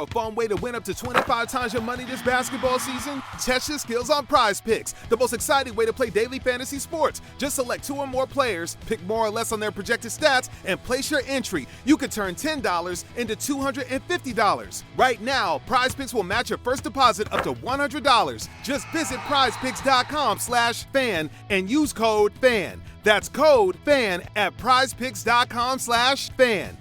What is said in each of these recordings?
for a fun way to win up to 25 times your money this basketball season? Test your skills on Prize Picks, the most exciting way to play daily fantasy sports. Just select 2 or more players, pick more or less on their projected stats, and place your entry. You could turn $10 into $250. Right now, Prize Picks will match your first deposit up to $100. Just visit prizepicks.com/fan and use code FAN. That's code FAN at prizepicks.com/fan.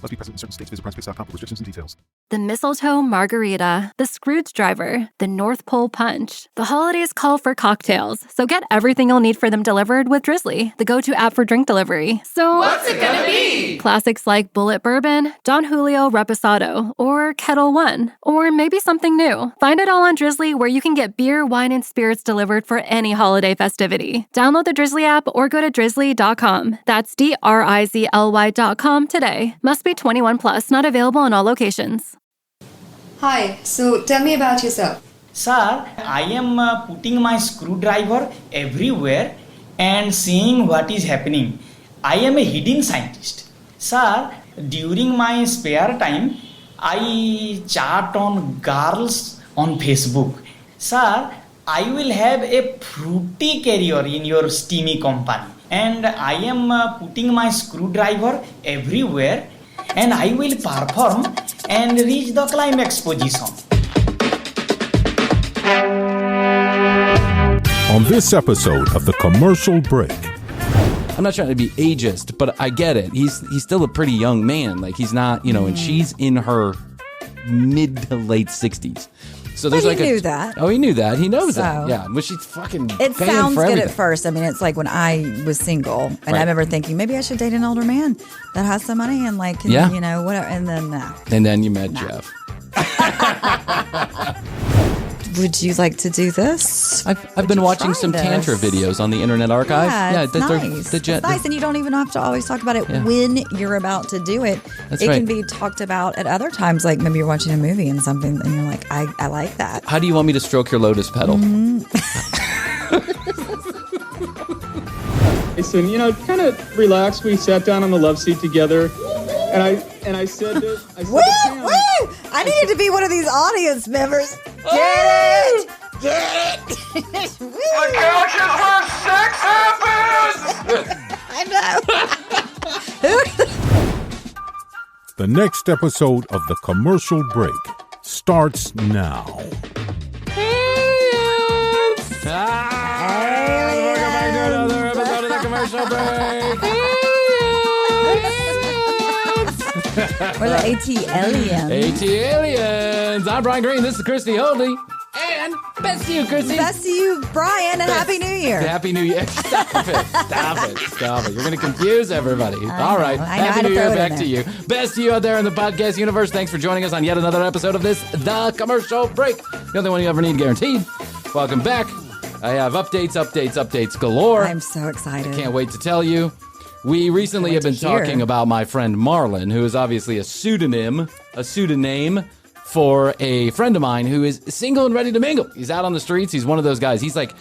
Must be present in certain states. Visit prizepicks.com for restrictions and details. The mistletoe margarita, the screwdriver, the North Pole punch. The holidays call for cocktails, so get everything you'll need for them delivered with Drizzly, the go-to app for drink delivery. So what's it gonna be? Classics like Bullet Bourbon, Don Julio Reposado, or Kettle One, or maybe something new. Find it all on Drizzly, where you can get beer, wine, and spirits delivered for any holiday festivity. Download the Drizzly app or go to drizzly.com. That's DRIZLY.com today. Must be 21 plus, not available in all locations. Hi, so tell me about yourself. Sir, I am putting my screwdriver everywhere and seeing what is happening. I am a hidden scientist. Sir, during my spare time, I chat on girls on Facebook. Sir, I will have a fruity career in your steamy company. And I am putting my screwdriver everywhere and I will perform and reach the climax position. On this episode of The Commercial Break. I'm not trying to be ageist, but I get it. He's still a pretty young man. Like, he's not, and she's in her mid to late 60s. So there's he knew that. Oh, he knew that. He knows that. Yeah. But she's fucking It paying sounds for good everything. at first. I mean, it's like when I was single and I remember thinking maybe I should date an older man that has some money and like, can, whatever. And then, And then you met Jeff. Would you like to do this? I've been watching some Tantra videos on the Internet Archive. Yeah, it's nice. It's nice, and you don't even have to always talk about it when you're about to do it. That's it right. can be talked about at other times, like maybe you're watching a movie and something, and you're like, I like that. How do you want me to stroke your lotus petal? Listen, kind of relax. We sat down on the love seat together, and I said to Woo! I needed to be one of these audience members. Get it! Get it! The couch is where sex happens! I know. The next episode of The Commercial Break starts now. Welcome back to another episode of The Commercial Break. We're the AT-aliens. AT-aliens. I'm Bryan Green. This is Krissy Hoadley. And best to you, Krissy. Best to you, Bryan, and Happy New Year. Happy New Year. Stop it. Stop it. You're going to confuse everybody. All right. Happy New Year back to you. Best to you out there in the podcast universe. Thanks for joining us on yet another episode of this, The Commercial Break. The only one you ever need, guaranteed. Welcome back. I have updates galore. I'm so excited. I can't wait to tell you. We recently have been talking about my friend Marlon, who is obviously a pseudonym for a friend of mine who is single and ready to mingle. He's out on the streets. He's one of those guys. He's like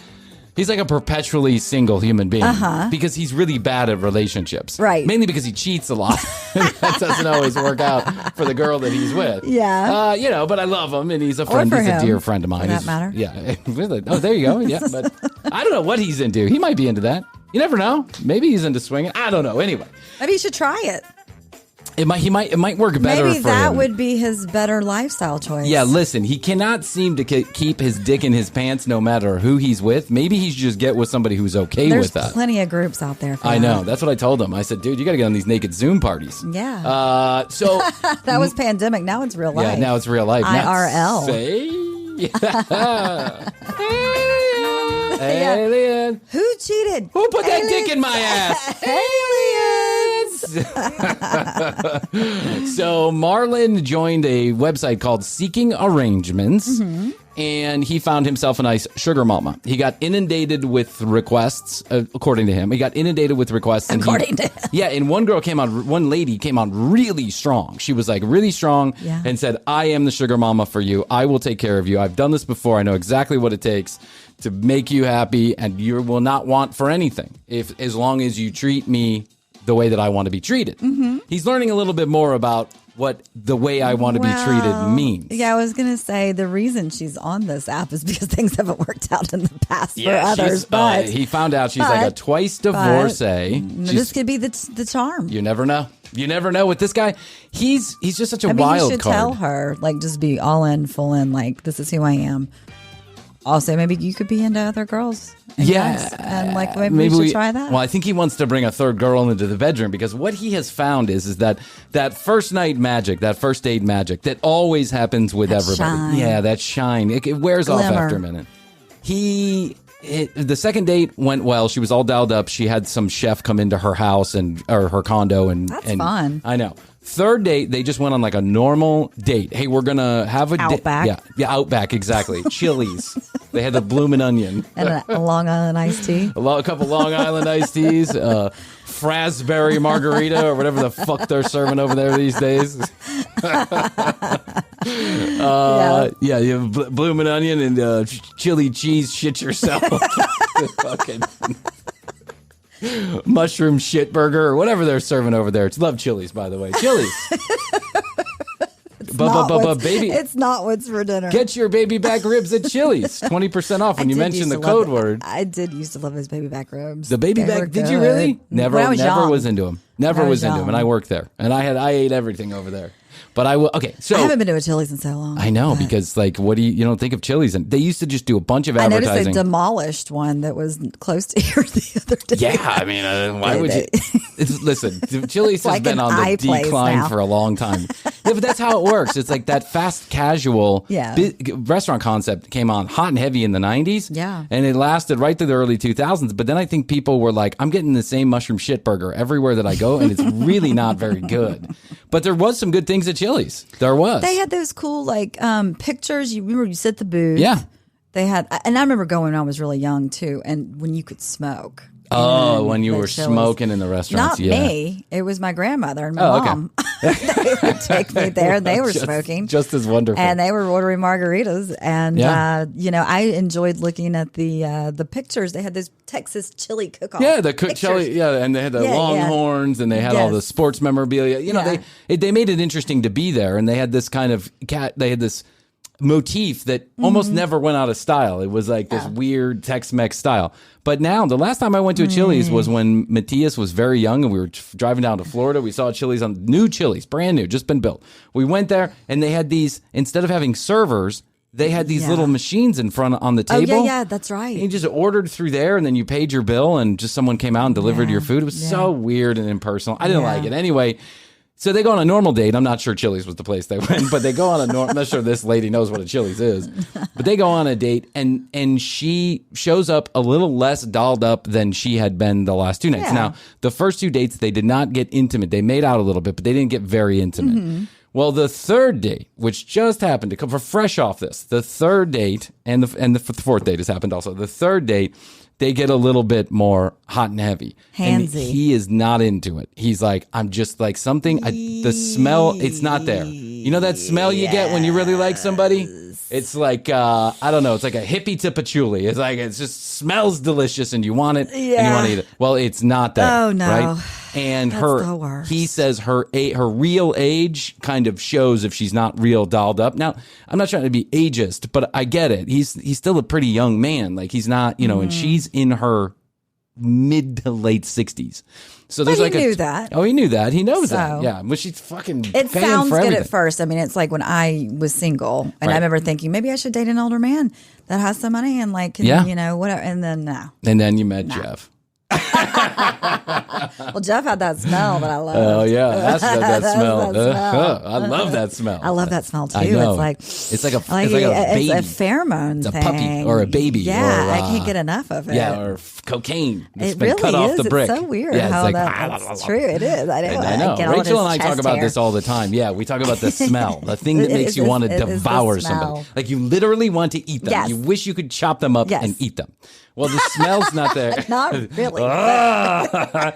a perpetually single human being because he's really bad at relationships. Right. Mainly because he cheats a lot. That doesn't always work out for the girl that he's with. Yeah. But I love him, and he's a friend. He's a dear friend of mine. For that matter. Yeah. Oh, there you go. Yeah. But I don't know what he's into. He might be into that. You never know. Maybe he's into swinging. I don't know. Anyway. Maybe you should try it. It might work better Maybe for that him. would be his better lifestyle choice. Yeah, listen, he cannot seem to keep his dick in his pants no matter who he's with. Maybe he should just get with somebody who's okay with that. There's plenty of groups out there for I that. know. That's what I told him. I said, dude, you got to get on these naked Zoom parties. Yeah. So that was pandemic. Now it's real life. Yeah, now it's real life. IRL. Alien. Who cheated? Who put that dick in my ass? So Marlon joined a website called Seeking Arrangements, and he found himself a nice sugar mama. He got inundated with requests, according to him. He got inundated with requests. And according to him. Yeah, and one lady came on really strong. She was like really strong and said, I am the sugar mama for you. I will take care of you. I've done this before. I know exactly what it takes to make you happy, and you will not want for anything as long as you treat me the way that I want to be treated. He's learning a little bit more about the way I want to be treated means. Yeah, I was going to say the reason she's on this app is because things haven't worked out in the past for others. But he found out she's like a twice divorcee. This could be the charm. You never know. You never know with this guy. He's just such a wild card. You should card. tell her, like, just be all in, full in, like, this is who I am. Also, maybe you could be into other girls. And like maybe we should try that. Well, I think he wants to bring a third girl into the bedroom because what he has found is that first night magic, that first date magic that always happens with everybody. Shine. Yeah, that shine. It wears off after a minute. The second date went well. She was all dialed up. She had some chef come into her house or her condo, and that's fun. I know. Third date, they just went on like a normal date. Hey, we're gonna have a Outback. Yeah, Outback, exactly. Chili's. They had the bloomin' onion and a Long Island iced tea. A couple Long Island iced teas, Frasberry margarita, or whatever the fuck they're serving over there these days. Bloomin' onion and chili cheese. Shit yourself. Fucking. Mushroom shit burger or whatever they're serving over there. Love Chili's, by the way. Chili's. Baby. It's not what's for dinner. Get your baby back ribs at Chili's. 20% off when you mention the code word. I did used to love his baby back ribs. The baby back, did you really? Never was into him. Never was into him. And I worked there. And I ate everything over there. But I haven't been to a Chili's in so long. I know, because like, what do you don't think of Chili's? And they used to just do a bunch of advertising. I noticed they demolished one that was close to here the other day. Yeah, I mean, why would you? Listen, Chili's has been on the decline for a long time. Yeah, but that's how it works. It's like that fast casual restaurant concept came on hot and heavy in the 90s. Yeah. And it lasted right through the early 2000s. But then I think people were like, I'm getting the same mushroom shit burger everywhere that I go, and it's really not very good. But there was some good things at Chili's. There was. They had those cool like pictures. You remember you sit at the booth. Yeah. They had, and I remember going when I was really young too, and when you could smoke. Oh, when you were smoking in the restaurants. Not me. It was my grandmother and my mom. They would take me there. They were smoking. Just as wonderful. And they were ordering margaritas. And, I enjoyed looking at the pictures. They had those Texas chili cook-off. Yeah, the cooked chili. Yeah, and they had the Longhorns and they had all the sports memorabilia. You know, they made it interesting to be there. And they had this kind of motif that almost never went out of style. It was like this weird Tex-Mex style. But now, the last time I went to a Chili's was when Matthias was very young and we were driving down to Florida. We saw a Chili's new Chili's, brand new, just been built. We went there and they had these, instead of having servers, they had these little machines in front on the table. Oh, yeah, that's right. And you just ordered through there and then you paid your bill and just someone came out and delivered your food. It was so weird and impersonal. I didn't like it. Anyway, so they go on a normal date. I'm not sure Chili's was the place they went, but they go on a I'm not sure this lady knows what a Chili's is. But they go on a date and she shows up a little less dolled up than she had been the last two nights. Yeah. Now, the first two dates, they did not get intimate. They made out a little bit, but they didn't get very intimate. Mm-hmm. Well, the third date, which just happened to come fresh off this, the third date and the fourth date has happened also. The third date, they get a little bit more hot and heavy. Handsy. And he is not into it. He's like, I'm just like something, the smell, it's not there. You know that smell you get when you really like somebody? It's like, I don't know, it's like a hippie to patchouli. It's like, it just smells delicious and you want it and you want to eat it. Well, it's not there. Oh, no. Right? And he says her real age kind of shows if she's not real dolled up. Now, I'm not trying to be ageist, but I get it. He's still a pretty young man. Like he's not, and she's in her mid to late 60s. So there's he knew that. Oh, he knew that. He knows that. Yeah. But she's fucking It sounds for good everything. at first. I mean, it's like when I was single and I remember thinking maybe I should date an older man that has some money and like, whatever. And then no. And then you met Jeff. Well, Jeff had that smell that I love. Oh yeah, that's that smell. I love that smell. I love that smell too. I know. It's like a baby. It's a pheromone it's a thing. puppy or a baby. Yeah, or, I can't get enough of it. Yeah, or cocaine. It's it been really cut off is. the brick. It's so weird how that's true. It is. I know. Rachel and I talk about this all the time. Yeah, we talk about the smell, the thing that makes you want to devour somebody. Like you literally want to eat them. Yes. You wish you could chop them up and eat them. Well, the smell's not there. Not really. But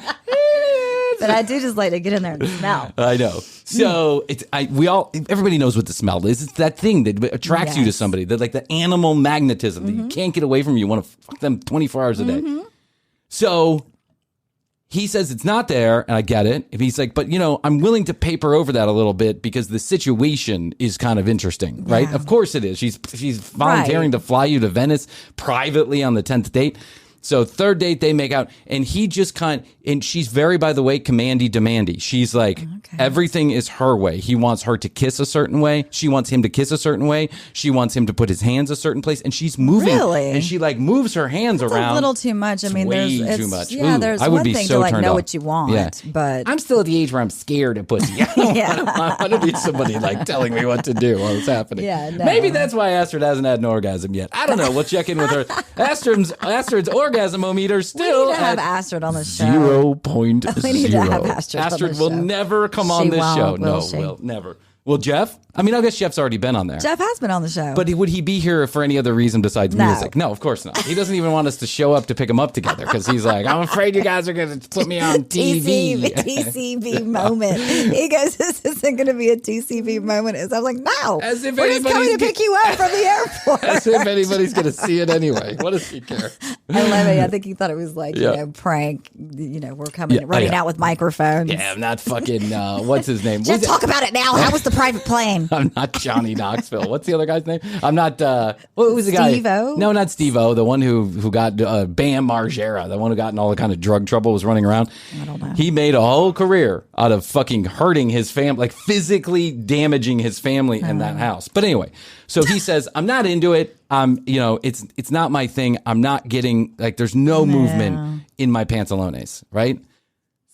I do just like to get in there and smell. I know. So everybody knows what the smell is. It's that thing that attracts you to somebody. That like the animal magnetism that you can't get away from. You want to fuck them 24 hours a day. So he says it's not there, and I get it. If he's like, but I'm willing to paper over that a little bit because the situation is kind of interesting, right? Of course it is. She's volunteering to fly you to Venice privately on the 10th date. So third date, they make out, and he just and she's very, by the way, commandy-demandy. She's like, everything is her way. He wants her to kiss a certain way. She wants him to kiss a certain way. She wants him to put his hands a certain place, and she's moving. Really? And she moves her hands around. A little too much. I mean, way too much. Yeah, Ooh, there's I would one be thing so to turned know off. what you want, but I'm still at the age where I'm scared of pussy. I want to be somebody telling me what to do while it's happening. Yeah, no. Maybe that's why Astrid hasn't had an orgasm yet. I don't know. We'll check in with her. Astrid's orgasm-o-meter still we need to have at Astrid on the show. 0.0. We need to have Astrid on the will show. never come on this show. No, she? will never. Will Jeff? I mean, I guess Jeff's already been on there. Jeff has been on the show. But would he be here for any other reason besides music? No, of course not. He doesn't even want us to show up to pick him up together because he's like, I'm afraid you guys are going to put me on TV. TCB moment. He goes, this isn't going to be a TCB moment. I'm like, no. As if we're just coming to pick you up from the airport. As if anybody's going to see it anyway. What does he care? I love it. I think he thought it was like, prank. We're coming, running out with microphones. Yeah, I'm not fucking, what's his name? Just talk about it now. How was the private plane? I'm not Johnny Knoxville. What's the other guy's name? I'm not, what was the guy? Steve-O? No, not Steve-O. The one who got Bam Margera, the one who got in all the kind of drug trouble, was running around. I don't know. He made a whole career out of fucking hurting his family, like physically damaging his family in that house. But anyway, so he says, I'm not into it. It's not my thing. I'm not getting, there's no movement in my pantalones, right?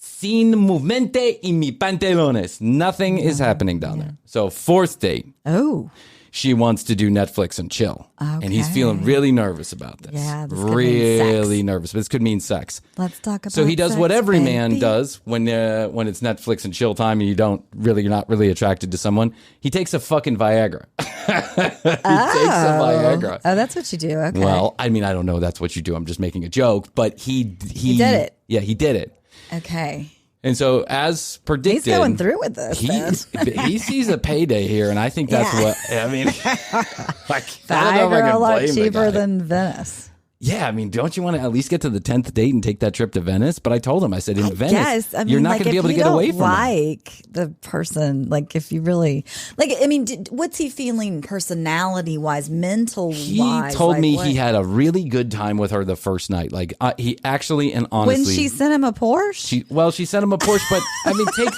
Sin movmente en mi pantalones. Nothing is happening down there. So fourth date. Oh. She wants to do Netflix and chill. Okay. And he's feeling really nervous about this. Yeah, this really nervous. But this could mean sex. Let's talk about So he does sex, what every baby. man does when it's Netflix and chill time and you're not really attracted to someone. He takes a fucking Viagra. Takes a Viagra. Oh, that's what you do. Okay. Well, I mean, I don't know that's what you do. I'm just making a joke. But he did it. Yeah, he did it. Okay. And so, as predicted, he's going through with this. He sees a payday here, and I think that's what I mean. Viagra a lot cheaper than Venice. Yeah, I mean, don't you want to at least get to the 10th date and take that trip to Venice? But I told him, I said, in Venice, you're not going to be able to get away from like the person, if you really what's he feeling personality-wise, mental-wise? He told me he had a really good time with her the first night. He actually and honestly, when she sent him a Porsche. She sent him a Porsche, but I mean, take.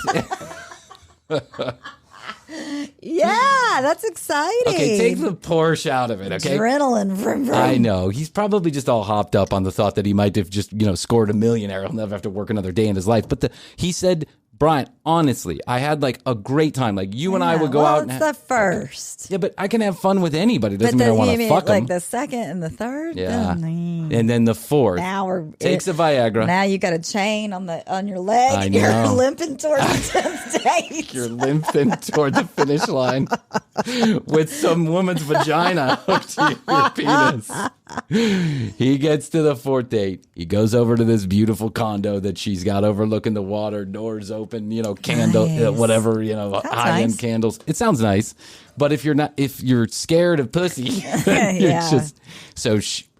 Yeah, that's exciting. Okay, take the Porsche out of it, okay? Adrenaline. Vroom, vroom. I know. He's probably just all hopped up on the thought that he might have just, scored a millionaire. He'll never have to work another day in his life. But he said, Bryan, honestly, I had a great time. You and I would go out. It's the first. Yeah, but I can have fun with anybody. Doesn't mean I want to fuck them. The second and the third? Yeah. And then the fourth. Now takes a Viagra. Now you got a chain on your leg. I know. You're limping towards the 10th date. You're limping toward the finish line with some woman's vagina hooked to your penis. He gets to the fourth date. He goes over to this beautiful condo that she's got overlooking the water, doors open, candle, nice. Whatever, high-end nice. candles. It sounds nice, but if you're scared of pussy,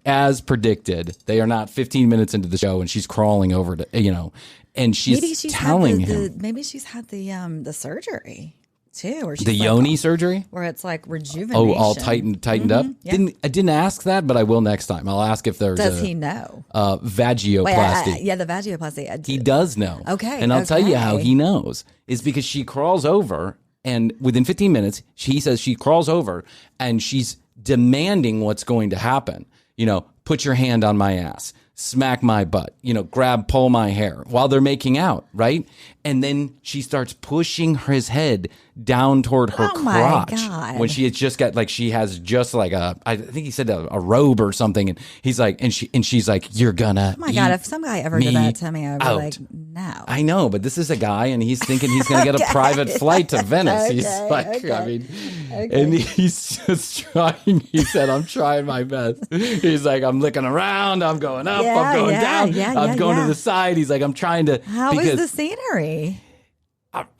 as predicted, they are not 15 minutes into the show and she's crawling over to, and she's telling him. Maybe she's had the surgery. Too, or the yoni surgery, where it's rejuvenation. Oh, all tightened up. Yeah. I didn't ask that, but I will next time. I'll ask if there's. Does he know? Vagioplasty. Wait, the vagioplasty. He does know. Okay, and I'll tell you how he knows is because she crawls over, and within 15 minutes, he says she crawls over, and she's demanding what's going to happen. Put your hand on my ass. Smack my butt, pull my hair while they're making out, right? And then she starts pushing his head down toward her crotch. My God. When she has just got she has just I think he said a robe or something, and he's like, and she's like, you're gonna. Oh my God! If some guy ever did that to me, I'd be like, no. I know, but this is a guy, and he's thinking he's gonna get a private flight to Venice. He's and he's just trying. He said, I'm trying my best. He's like, I'm looking around, I'm going up, I'm going down, I'm going to the side. He's like, I'm trying to. How is the scenery?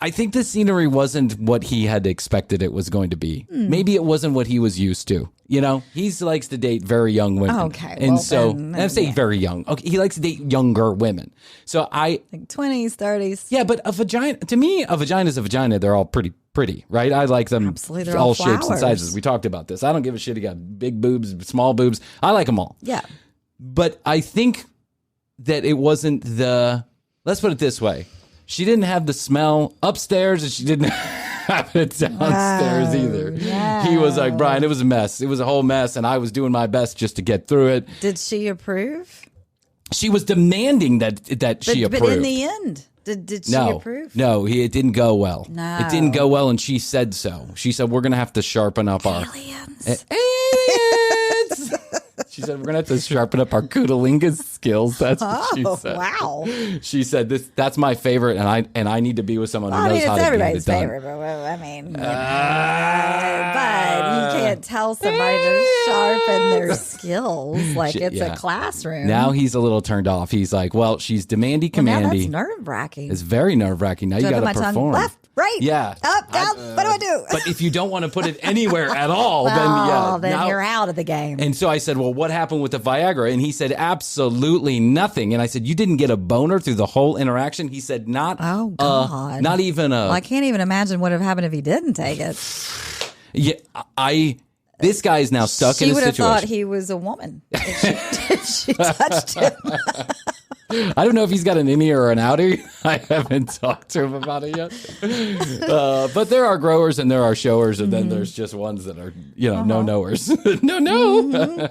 I think the scenery wasn't what he had expected it was going to be. Maybe it wasn't what he was used to. You know, he likes to date very young women. Okay. And I'm saying very young. Okay. He likes to date younger women. So like 20s, 30s. Yeah, but to me, a vagina is a vagina. They're all pretty, right? I like them. Absolutely. They're all shapes and sizes. We talked about this. I don't give a shit. He got big boobs, small boobs. I like them all. Yeah. But I think that it wasn't let's put it this way. She didn't have the smell upstairs and she didn't have it downstairs either. No. He was like, Bryan, it was a mess. It was a whole mess. And I was doing my best just to get through it. Did she approve? She was demanding that she approved. But in the end, did she approve? No, it didn't go well. No. It didn't go well. And she said so. She said, we're going to have to sharpen up Aliens. Aliens! She said, we're going to have to sharpen up our cunnilingus skills. That's what she said. Wow. She said, that's my favorite, and I need to be with someone who knows how to get it done. Everybody's favorite, but I mean, but you can't tell somebody to sharpen their skills like it's a classroom. Now he's a little turned off. He's like, well, she's demandy, commandy. Now that's nerve-wracking. It's very nerve-wracking. Now you got to perform. Left, right, yeah, up, down. What do I do? But if you don't want to put it anywhere at all, then you're out of the game. And so I said, well, what happened with the Viagra? And he said, absolutely nothing. And I said, you didn't get a boner through the whole interaction? He said, not. Oh God, not even a. Well, I can't even imagine what would have happened if he didn't take it. Yeah, This guy is now stuck in a situation. She would have thought he was a woman if she touched him. I don't know if he's got an innie or an outie. I haven't talked to him about it yet. But there are growers and there are showers, and then there's just ones that are, no knowers. No.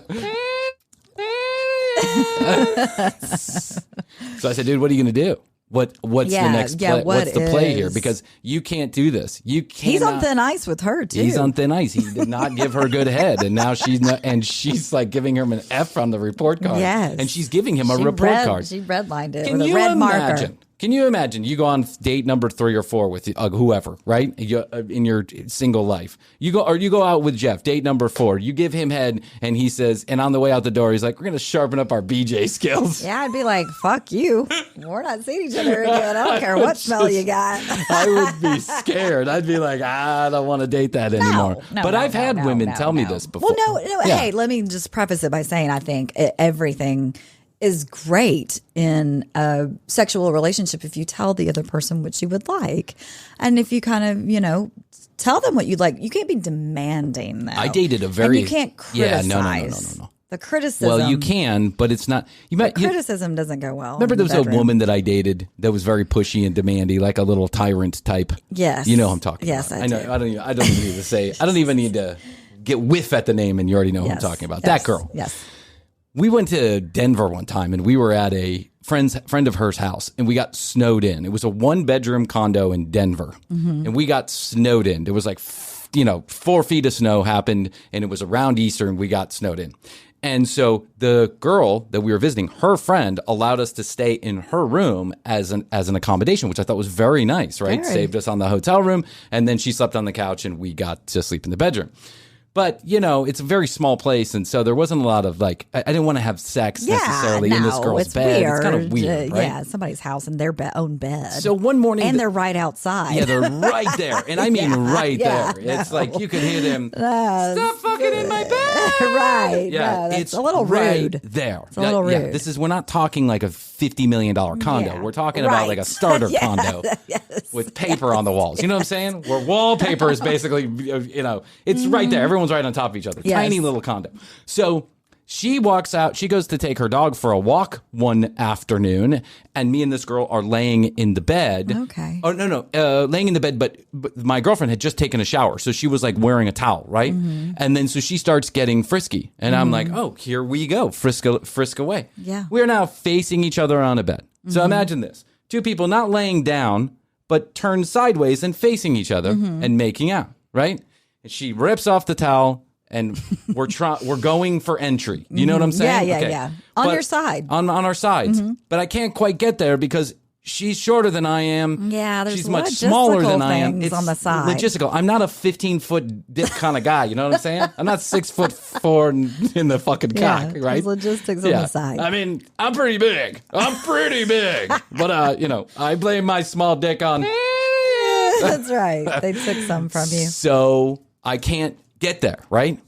So I said, dude, what are you going to do? What's the next play? What's the play here? Because you can't do this. He's on thin ice with her too. He's on thin ice. He did not give her good head, and now she's like giving him an F on the report card. Yes, and she's giving him a report card. She redlined it with a red marker. Can you imagine? You go on date number 3 or 4 with whoever, right? In your single life, you go out with Jeff, date number 4. You give him head, and he says, and on the way out the door, he's like, "We're gonna sharpen up our BJ skills." Yeah, I'd be like, "Fuck you. We're not seeing each other again. I don't care what smell you got." I would be scared. I'd be like, I don't want to date that anymore. But I've had women tell me this before. Well, no. Yeah. Hey, let me just preface it by saying I think everything is great in a sexual relationship if you tell the other person what you would like. And if you kind of, tell them what you'd like. You can't be demanding that. I dated a very... And you can't criticize. Yeah, no. The criticism... Well, you can, but it's not... criticism doesn't go well. Remember there was a woman that I dated that was very pushy and demandy, like a little tyrant type? Yes. You know who I'm talking about. Yes, I do. I don't even need to say... I don't even need to get whiff at the name and you already know who I'm talking about. That girl. Yes. We went to Denver one time and we were at a friend of hers house and we got snowed in. It was a 1-bedroom condo in Denver and we got snowed in. There was like, 4 feet of snow happened and it was around Easter and we got snowed in. And so the girl that we were visiting, her friend allowed us to stay in her room as an accommodation, which I thought was very nice, right? Saved us on the hotel room. And then she slept on the couch and we got to sleep in the bedroom. But, it's a very small place, and so there wasn't a lot of, I didn't want to have sex necessarily in this girl's bed. Weird. It's kind of weird, right? Yeah, somebody's house and their own bed. So one morning... And they're right outside. Yeah, they're right there. And I mean right there. It's like you could hear them, stop fucking in my bed! Right. Yeah, it's a little rude. There. It's a little rude. Yeah, we're not talking like a $50 million condo. Yeah. We're talking about like a starter condo with paper on the walls. You know what I'm saying? Where wallpaper is basically, it's right there. Everyone's right on top of each other. Yes. Tiny little condo. So she walks out. She goes to take her dog for a walk one afternoon, and me and this girl are laying in the bed. Okay. Oh, no. Laying in the bed, but my girlfriend had just taken a shower, so she was like wearing a towel, right? And then so she starts getting frisky, and I'm like, oh, here we go. Frisk away. Yeah. We're now facing each other on a bed. So imagine this. 2 people not laying down, but turned sideways and facing each other and making out, right? And she rips off the towel, and we're going for entry. You know what I'm saying? Yeah. On your side. On our sides. But I can't quite get there because she's shorter than I am. Yeah, there's she's much smaller than I am. It's on the side. Logistical. I'm not a 15-foot dick kind of guy. You know what I'm saying? I'm not 6'4" in the fucking cock, right? There's logistics on the side. I mean, I'm pretty big. But I blame my small dick on. That's right. They took some from you. So I can't get there, right?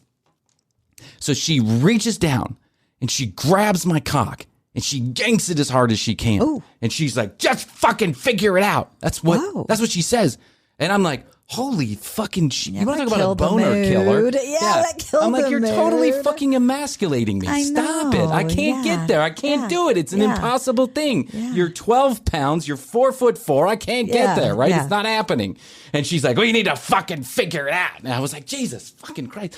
So she reaches down and she grabs my cock and she yanks it as hard as she can. Ooh. And she's like, just fucking figure it out. That's what she says. And I'm like, holy fucking shit. You want to talk about a boner killer? Yeah, that killed I'm like, the you're mood. totally fucking emasculating me. Stop it. I can't get there. I can't do it. It's an impossible thing. You're 12 pounds. You're 4'4". I can't get there, right? It's not happening. And she's like, well, you need to fucking figure it out. And I was like, Jesus fucking Christ.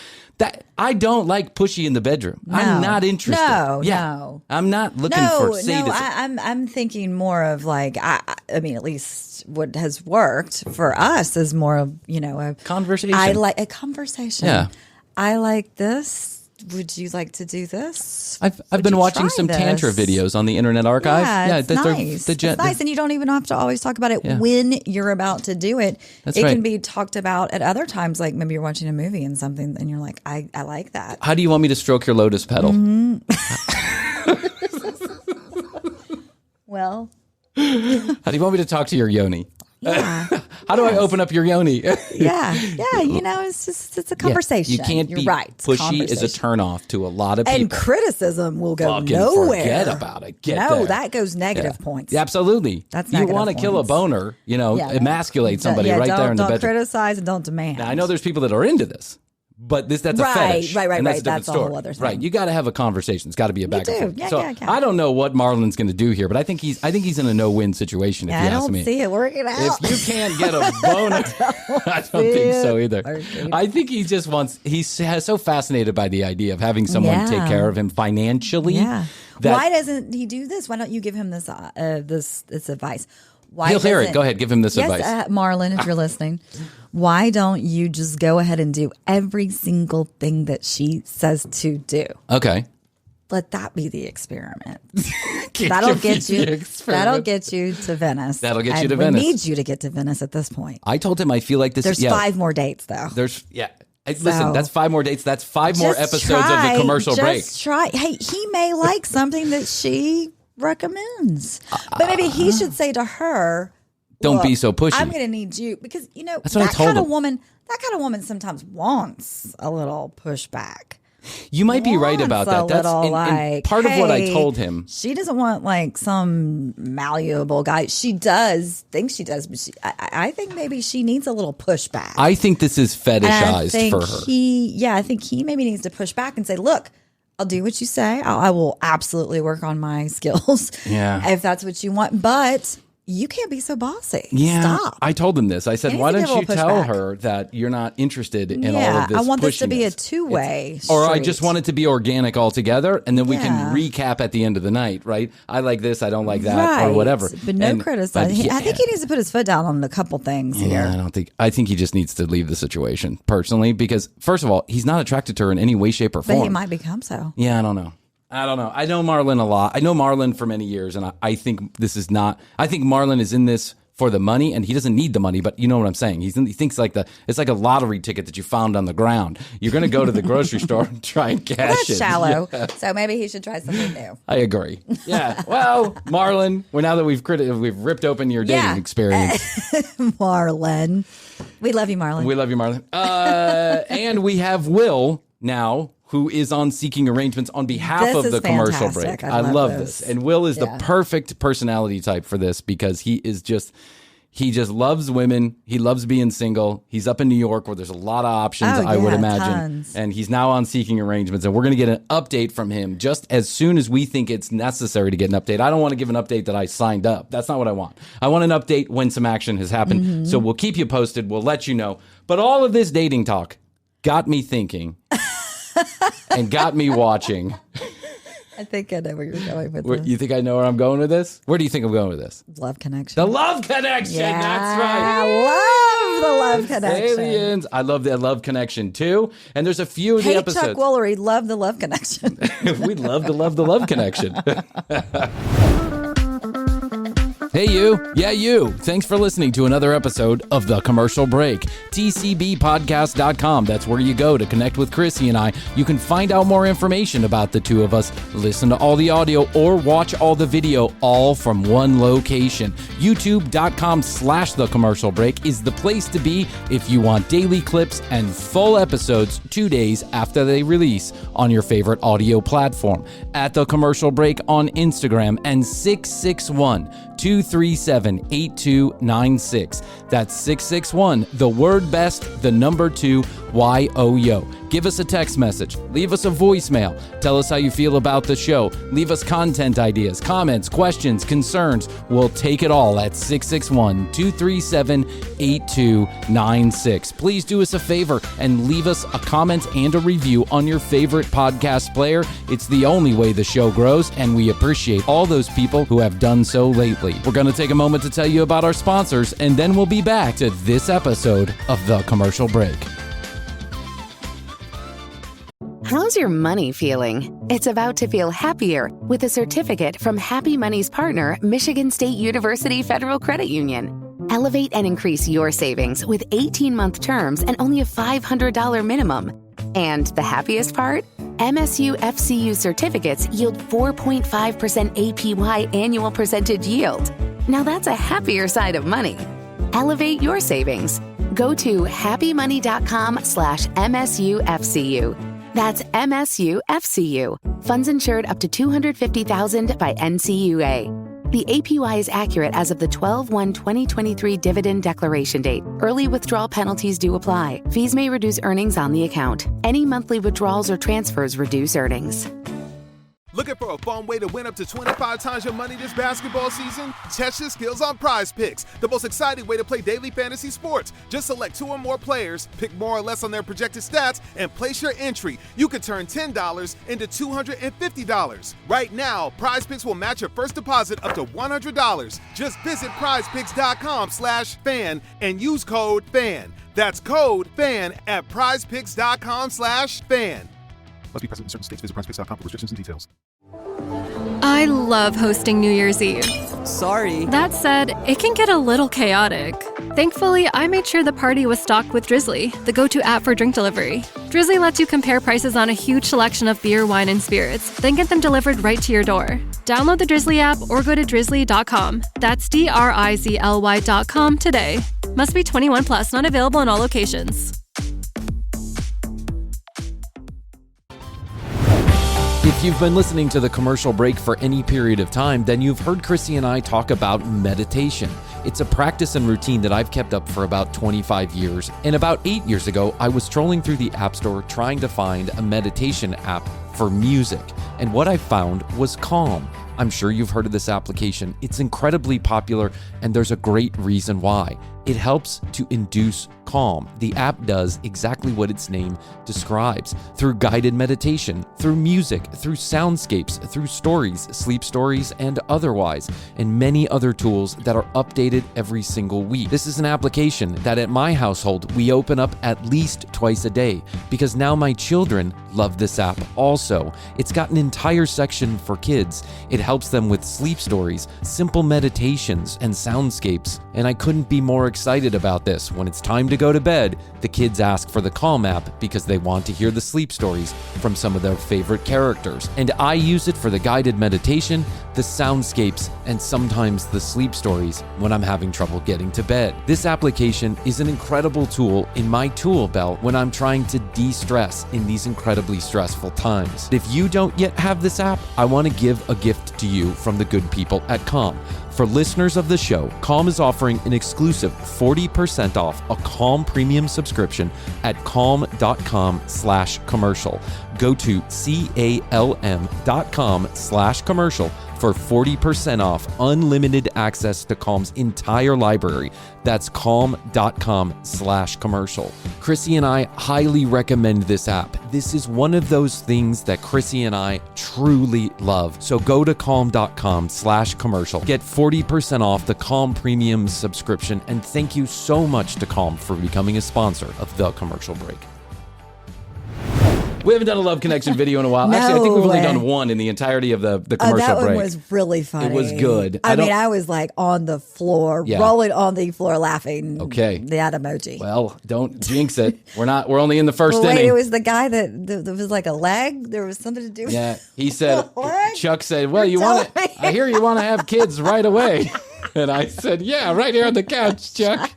I don't like pushy in the bedroom. No. I'm not interested. No. I'm not looking for sadism. No, I'm thinking more of like, I mean, at least what has worked for us is more of, a conversation. I like a conversation. Yeah. I like this. Would you like to do this? I've been watching some Tantra videos on the Internet Archive. Yeah, it's nice. It's nice, and you don't even have to always talk about it when you're about to do it. That's it right. can be talked about at other times, like maybe you're watching a movie and something, and you're like, I like that. How do you want me to stroke your lotus petal? Mm-hmm. Well, how do you want me to talk to your yoni? Yeah. How do I open up your yoni? Yeah. It's a conversation. You can't You're be right. pushy is a turnoff to a lot of people. And criticism will go fucking nowhere. Forget about it. That goes negative points. Yeah, absolutely. That's you negative want to kill a points. boner, emasculate somebody right there in the bedroom. Don't criticize and don't demand. Now, I know there's people that are into this. But that's a fetish. Right. And that's a different That's a story. whole other thing. Right. You got to have a conversation. It's got to be a back and forth. Yeah, so I don't know what Marlon's going to do here, but I think he's in a no-win situation. If you ask me, I don't see it working out. If you can't get a boner, I don't think so either. I think he just wants. He's so fascinated by the idea of having someone take care of him financially. Yeah. Why doesn't he do this? Why don't you give him this this advice? Why He'll hear it. Go ahead. Give him this advice. Marlon, if you're listening, why don't you just go ahead and do every single thing that she says to do? Okay. Let that be the experiment. That'll get you to Venice. That'll get you to we Venice. We need you to get to Venice at this point. I told him I feel like this. There's 5 more dates, though. Listen, that's 5 more dates. That's 5 more episodes of the commercial break. Just try. Hey, he may like something that she recommends, but maybe he should say to her, "Don't be so pushy. I'm going to need you," because that's what I told kind him. of woman. That kind of woman sometimes wants a little pushback. You might be right about that. That's and part of what I told him. She doesn't want like some malleable guy. She think she does, but I think maybe she needs a little pushback. I think this is fetishized for her. I think he maybe needs to push back and say, "Look, I'll do what you say. I will absolutely work on my skills. Yeah, if that's what you want, but you can't be so bossy. Yeah, stop." I told him this. I said, "Why don't you tell her that you're not interested in all of this? I want this to be a pushiness? two-way Or I street. just want it to be organic altogether, and then we can recap at the end of the night, right? I like this, I don't like that, or whatever. But no criticism. I think he needs to put his foot down on a couple things here. I think he just needs to leave the situation personally, because first of all, he's not attracted to her in any way, shape, or form. But he might become so. Yeah, I don't know. I know Marlon a lot. I know Marlon for many years, and I think this is not. I think Marlon is in this for the money, and he doesn't need the money, but you know what I'm saying. He thinks it's like a lottery ticket that you found on the ground. You're going to go to the grocery store and try and cash it. That's shallow. Yeah. So maybe he should try something new. I agree. Yeah. Well, Marlon, now that we've ripped open your dating experience. Marlon. We love you, Marlon. We love you, Marlon. And we have Will now, who is on Seeking Arrangements on behalf of the commercial break. I love this. And Will is the perfect personality type for this, because he just loves women. He loves being single. He's up in New York where there's a lot of options, I would imagine. Tons. And he's now on Seeking Arrangements, and we're going to get an update from him just as soon as we think it's necessary to get an update. I don't want to give an update that I signed up. That's not what I want. I want an update when some action has happened. Mm-hmm. So we'll keep you posted. We'll let you know. But all of this dating talk got me thinking. And got me watching. I think I know where you're going with this. You think I know where I'm going with this? Where do you think I'm going with this? Love Connection. The Love Connection. Yeah, that's right. I love the Love Connection. Aliens. I love the Love Connection too. And there's a few of the episodes. Chuck Woolery, love the Love Connection. We'd love to love the Love Connection. Hey, you. Yeah, you. Thanks for listening to another episode of The Commercial Break. TCBpodcast.com. That's where you go to connect with Krissy and I. You can find out more information about the two of us, listen to all the audio, or watch all the video, all from one location. YouTube.com/The Commercial Break is the place to be if you want daily clips and full episodes 2 days after they release on your favorite audio platform. At The Commercial Break on Instagram and 661-237-8296. That's 661, the word best, the number 2, YOYO. Give us a text message. Leave us a voicemail. Tell us how you feel about the show. Leave us content ideas, comments, questions, concerns. We'll take it all at 661-237-8296. Please do us a favor and leave us a comment and a review on your favorite podcast player. It's the only way the show grows, and we appreciate all those people who have done so lately. We're going to take a moment to tell you about our sponsors, and then we'll be back to this episode of The Commercial Break. How's your money feeling? It's about to feel happier with a certificate from Happy Money's partner, Michigan State University Federal Credit Union. Elevate and increase your savings with 18-month terms and only a $500 minimum. And the happiest part? MSU FCU certificates yield 4.5% APY annual percentage yield. Now that's a happier side of money. Elevate your savings. Go to happymoney.com/MSUFCU. That's MSUFCU. Funds insured up to $250,000 by NCUA. The APY is accurate as of the 12/1/2023 dividend declaration date. Early withdrawal penalties do apply. Fees may reduce earnings on the account. Any monthly withdrawals or transfers reduce earnings. Looking for a fun way to win up to 25 times your money this basketball season? Test your skills on Prize Picks, the most exciting way to play daily fantasy sports. Just select 2 or more players, pick more or less on their projected stats, and place your entry. You could turn $10 into $250. Right now, Prize Picks will match your first deposit up to $100. Just visit prizepicks.com/fan and use code FAN. That's code FAN at prizepicks.com/fan. Must be present in certain states. Visit prizepicks.com for restrictions and details. I love hosting New Year's Eve. Sorry. That said, it can get a little chaotic. Thankfully, I made sure the party was stocked with Drizzly, the go-to app for drink delivery. Drizzly lets you compare prices on a huge selection of beer, wine, and spirits, then get them delivered right to your door. Download the Drizzly app or go to drizzly.com. That's DRIZLY.com today. Must be 21 plus, not available in all locations. If you've been listening to The Commercial Break for any period of time, then you've heard Krissy and I talk about meditation. It's a practice and routine that I've kept up for about 25 years. And about 8 years ago, I was strolling through the App Store trying to find a meditation app for music. And what I found was Calm. I'm sure you've heard of this application. It's incredibly popular, and there's a great reason why. It helps to induce calm. The app does exactly what its name describes. Through guided meditation, through music, through soundscapes, through stories, sleep stories, and otherwise, and many other tools that are updated every single week. This is an application that at my household, we open up at least twice a day because now my children love this app also. It's got an entire section for kids. It helps them with sleep stories, simple meditations, and soundscapes. And I couldn't be more excited about this. When it's time to go to bed, the kids ask for the Calm app because they want to hear the sleep stories from some of their favorite characters. And I use it for the guided meditation, the soundscapes, and sometimes the sleep stories when I'm having trouble getting to bed. This application is an incredible tool in my tool belt when I'm trying to de-stress in these incredibly stressful times. If you don't yet have this app, I want to give a gift to you from the good people at Calm. For listeners of the show, Calm is offering an exclusive 40% off a Calm premium subscription at calm.com/commercial. Go to calm.com/commercial for 40% off unlimited access to Calm's entire library. That's calm.com/commercial. Krissy and I highly recommend this app. This is one of those things that Krissy and I truly love. So go to calm.com/commercial. Get 40% off the Calm premium subscription, and thank you so much to Calm for becoming a sponsor of The Commercial Break. We haven't done a Love Connection video in a while. No Actually, I think we've only way. done one in the entirety of the commercial that break. one was really funny. It was good. I mean, I was like on the floor, rolling on the floor, laughing. Okay. That emoji. Well, don't jinx it. We're only in the first Wait, inning. it was the guy that there was like a leg. There was something to do with Yeah, he said. What? Chuck said, "Well, you want to? I hear you want to have kids right away." And I said, "Yeah, right here on the couch, Chuck."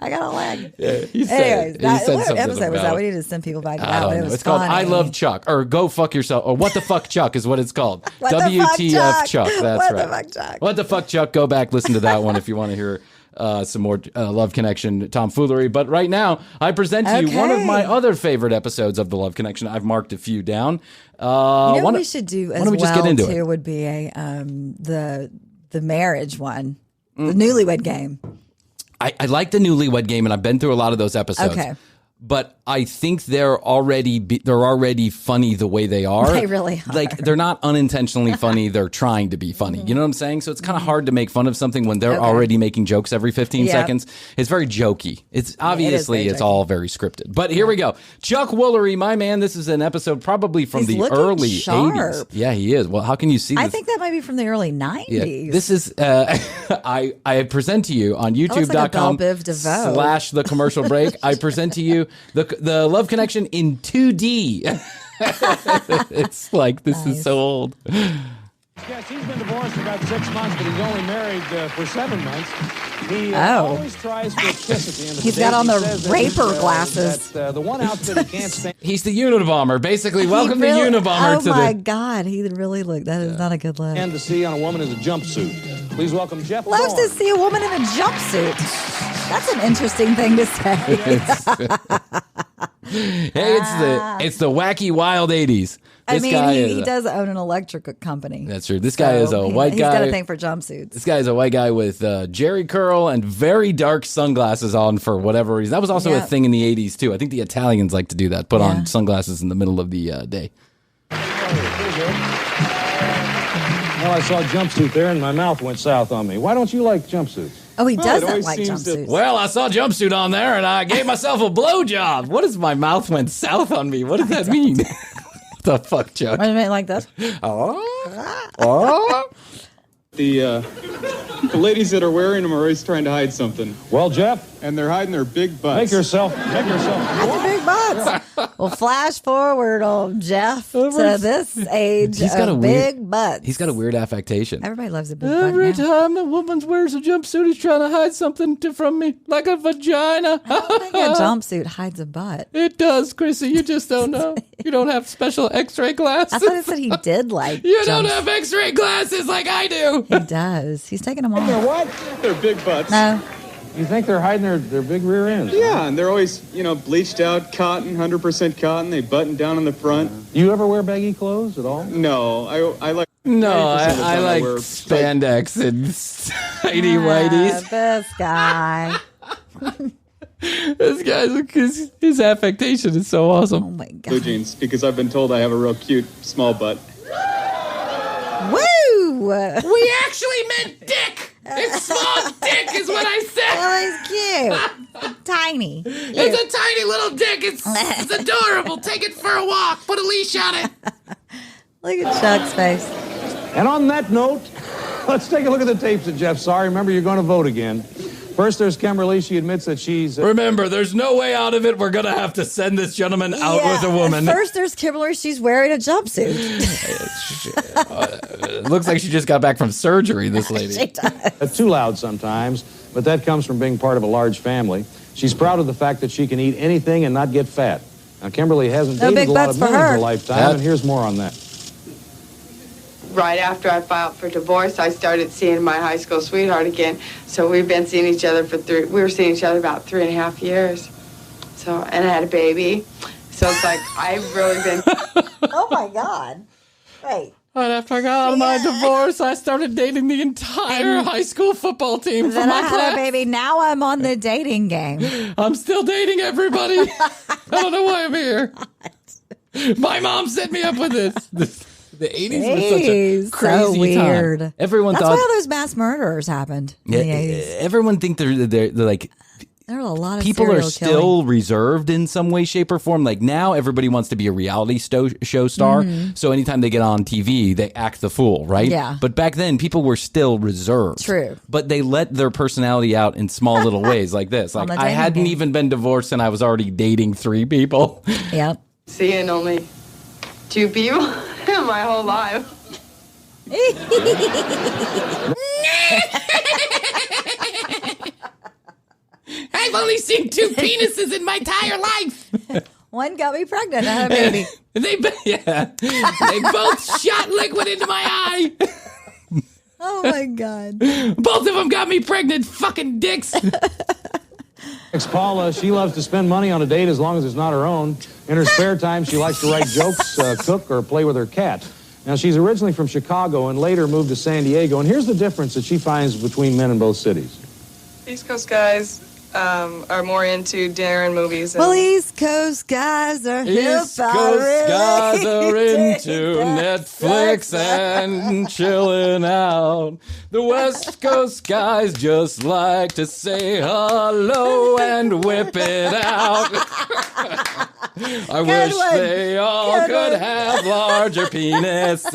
I got a leg. Yeah, he said. Anyways, He said what something episode was about- that? We need to send people back to I that don't one. It know. was It's called funny. "I Love Chuck" or "Go Fuck Yourself" or "What the Fuck Chuck" is what it's called. What the fuck, WTF Chuck? That's What right. the fuck, Chuck? What the fuck, Chuck? Go back, listen to that one if you want to hear some more Love Connection tomfoolery. But right now, I present to you one of my other favorite episodes of the Love Connection. I've marked a few down. What we should do as why don't we just get into it? would be a the marriage one, the newlywed game. I like the Newlywed Game, and I've been through a lot of those episodes. Okay. But I think they're already funny the way they are. They really are. Like, they're not unintentionally funny. They're trying to be funny. You know what I'm saying? So it's kind of hard to make fun of something when they're already making jokes every 15 seconds. It's very jokey. It's obviously it's all very scripted. But here we go. Chuck Woolery, my man. This is an episode probably from He's the looking early sharp. 80s. Yeah, he is. Well, how can you see this? I think that might be from the early 90s. Yeah, this is I present to you on looks like a youtube.com Belle Biv DeVoe. / the commercial break. I present to you the Love Connection in 2D. It's like, this is so old. Yes, he's been divorced for about 6 months, but he's only married for 7 months. He always tries for a kiss at the end of He's the day. got on He the says that raper he's, glasses. that, the one outfit he can't stand. He's the Unabomber. Basically, welcome He really- to Unabomber. Oh my God, he really looked. That is not a good look. And to see on a woman is a jumpsuit. Please welcome Jeff. Loves to see a woman in a jumpsuit. That's an interesting thing to say. Hey, it's the wacky wild 80s. This guy he does own an electric company. That's true. This guy is a white guy. He's got a thing for jumpsuits. This guy is a white guy with jerry curl and very dark sunglasses on for whatever reason. That was also a thing in the 80s, too. I think the Italians like to do that, put on sunglasses in the middle of the day. Well, I saw a jumpsuit there, and my mouth went south on me. Why don't you like jumpsuits? Oh, he doesn't like jumpsuits. Well, I saw a jumpsuit on there, and I gave myself a blowjob. What is my mouth went south on me? What does that mean? What the fuck, Chuck? What do you mean like this? The ladies that are wearing them are always trying to hide something. Well, Jeff? And they're hiding their big butts. Make yourself. That's a big butts. Well, flash forward, old Jeff, to this age He's got of a big butts. He's got a weird affectation. Everybody loves a big butt Every now. time a woman wears a jumpsuit, he's trying to hide something from me, like a vagina. I don't think a jumpsuit hides a butt. It does, Krissy. You just don't know. You don't have special X-ray glasses. I thought it said he did like You don't have X-ray glasses like I do. He does. He's taking them off. They're what? They're big butts. No. You think they're hiding their big rear ends? Yeah, and they're always, bleached out cotton, 100% cotton. They button down in the front. You ever wear baggy clothes at all? No, I like... No, 90% of the I time like wear spandex and tighty whities. This guy. This guy's his affectation is so awesome. Oh my God. blue jeans because I've been told I have a real cute small butt. Woo! We actually meant dick. It's small dick is what I said. That was cute. Tiny. It's a tiny little dick. It's adorable. Take it for a walk. Put a leash on it. Look at Chuck's face. And on that note, let's take a look at the tapes that Jeff saw. Remember, you're going to vote again. First, there's Kimberly. She admits that she's... Remember, there's no way out of it. We're going to have to send this gentleman out with a woman. First, there's Kimberly. She's wearing a jumpsuit. It looks like she just got back from surgery, this lady. She does. Too loud sometimes, but that comes from being part of a large family. She's proud of the fact that she can eat anything and not get fat. Now, Kimberly hasn't No dated big a lot butts of for men in her. her lifetime, and here's more on that. Right after I filed for divorce, I started seeing my high school sweetheart again. So we've been seeing each other we were seeing each other about 3.5 years. So, and I had a baby. So it's like, I've really been... Oh my God. Wait. Right after I got out of my divorce, I started dating the entire high school football team from Then my I had class. a baby. Now I'm on the dating game. I'm still dating everybody. I don't know why I'm here. My mom set me up with this. The 80s was such a crazy so weird. time. Everyone That's thought why all those mass murderers happened in the 80s. everyone think they're like There are a lot of people are serial still killing. reserved in some way, shape, or form. Like now, everybody wants to be a reality show star. Mhm. So anytime they get on TV, they act the fool, right? Yeah. But back then, people were still reserved. True. But they let their personality out in small little ways, like this. On Like the I dating hadn't game. even been divorced, and I was already dating 3 people. Yep. Seeing only 2 people my whole life. I've only seen 2 penises in my entire life. One got me pregnant. I had a baby. They both shot liquid into my eye. Oh my God. Both of them got me pregnant, fucking dicks. Paula, she loves to spend money on a date as long as it's not her own. In her spare time, she likes to write jokes, cook, or play with her cat. Now, she's originally from Chicago and later moved to San Diego. And here's the difference that she finds between men in both cities. East Coast guys are more into dinner and movies. And Well, East Coast guys are hip. East Coast guys are into Netflix and chilling out. The West Coast guys just like to say hello and whip it out. I wish one. they all Good could one. have larger penises.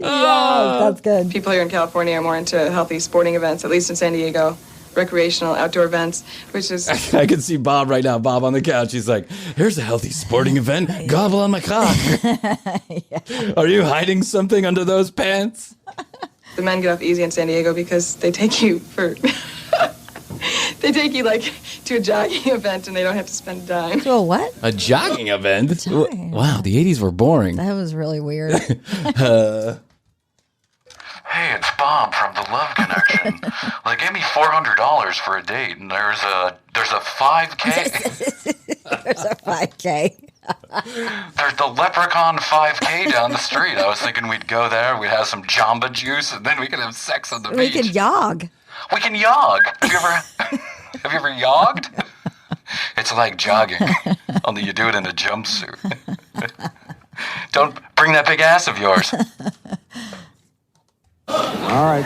Yeah, that's good. people here in California are more into healthy sporting events, at least in San Diego. Recreational outdoor events, which is I can see Bob right now. Bob on the couch. He's like, here's a healthy sporting event. Gobble on my cock. Are you hiding something under those pants? the men get off easy in San Diego because they take you for they take you like to a jogging event and they don't have to spend a dime. To a what? A jogging event? Wow, the 80s were boring. That was really weird. Hey, it's Bob from the Love Connection. They gave me $400 for a date, and there's a 5K. There's a 5K. There's the Leprechaun 5K down the street. I was thinking we'd go there, we'd have some Jamba Juice, and then we could have sex on the We beach. could jog. We can jog. Have you ever jogged? It's like jogging, only you do it in a jumpsuit. Don't bring that big ass of yours. All right.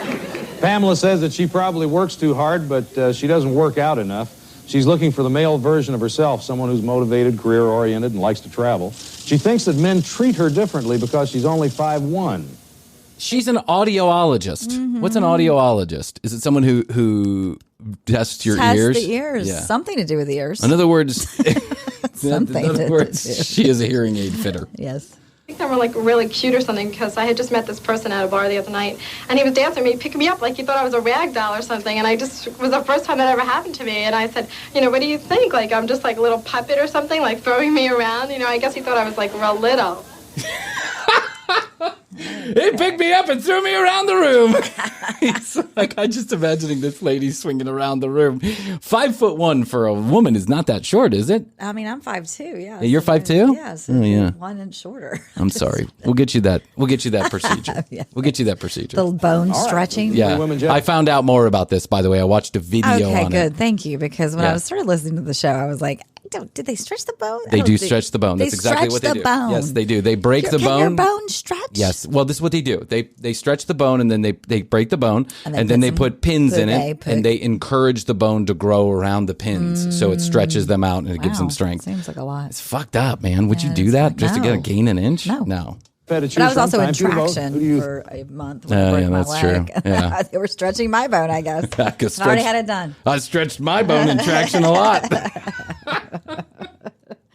Pamela says that she probably works too hard, but she doesn't work out enough. She's looking for the male version of herself, someone who's motivated, career-oriented, and likes to travel. She thinks that men treat her differently because she's only 5'1". She's an audiologist. Mm-hmm. What's an audiologist? Is it someone who tests your Test ears? the ears. Yeah. Something to do with the ears. In other words, Something in other to words, do. she is a hearing aid fitter. Yes. I think they were like really cute or something because I had just met this person at a bar the other night and he was dancing with me, picking me up like he thought I was a rag doll or something, and I just was the first time that ever happened to me, and I said, what do you think? Like I'm just like a little puppet or something, like throwing me around, I guess he thought I was like real little. He picked me up and threw me around the room. He's like, I'm just imagining this lady swinging around the room. 5'1" for a woman is not that short, is it? I mean, I'm 5'2", yeah. You're 5'2"? Yeah, so Oh, yeah. 1 inch shorter. I'm sorry. We'll get you that. We'll get you that procedure. Yeah. We'll get you that procedure. The bone stretching. Yeah. I found out more about this, by the way. I watched a video Okay, on good. it. Thank you. Because when Yeah. I was sort of listening to the show, I was like, did they stretch the bone? They do stretch the bone. That's exactly what they do. Bone. Yes, they do. They break the Can bone. your bone stretch? Yes. Well, this is what they do. They stretch the bone and then they break the bone And and, they then put they some- put pins in they it put- and they encourage the bone to grow around the pins. So it stretches them out and it gives them Wow, strength. Seems like a lot. It's fucked up, man. Would you Yeah, do it's that like- just to no. gain an inch? No. But But I was also in traction for a month when I broke yeah, my that's leg. true. Yeah. They were stretching my bone, I guess. I could And I already stretch- had it done. I stretched my bone in traction a lot.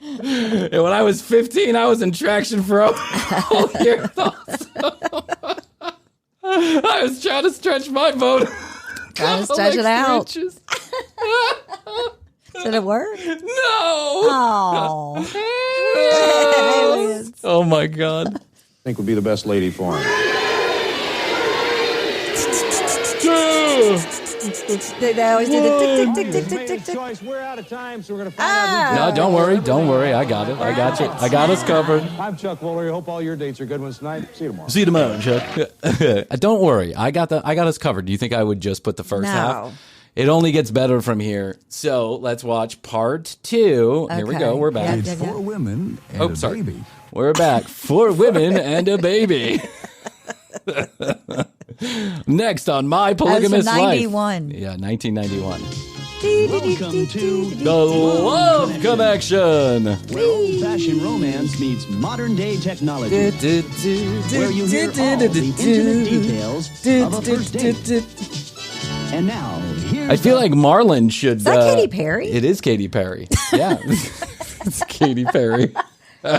And when I was 15, I was in traction for a whole year. I was trying to stretch my bone. Trying to stretch it out. Did it work? No. Oh. Oh my God. I think would be the best lady for him. They always do the tick, tick, tick, tick, tick, tick. Choice. We're out of time, so we're going to find out. No, don't worry. Don't worry. I got it. I got you. I got us covered. I'm Chuck Woolery. Hope all your dates are good ones tonight. See you tomorrow. See you tomorrow, Chuck. Don't worry. I got us covered. Do you think I would just put the first half? It only gets better from here. So let's watch part 2. Here we go. We're back. It's 4 women and a baby. We're back. 4 women and a baby. Next on My Polygamous Life. 91. Yeah, 1991. Welcome to The Love Connection. Where old-fashioned romance meets modern-day technology. Where you hear all the intimate details of a first date. And now, here's I feel like Marlon should... Is that Katy Perry? It is Katy Perry. Yeah. It's Katy Perry.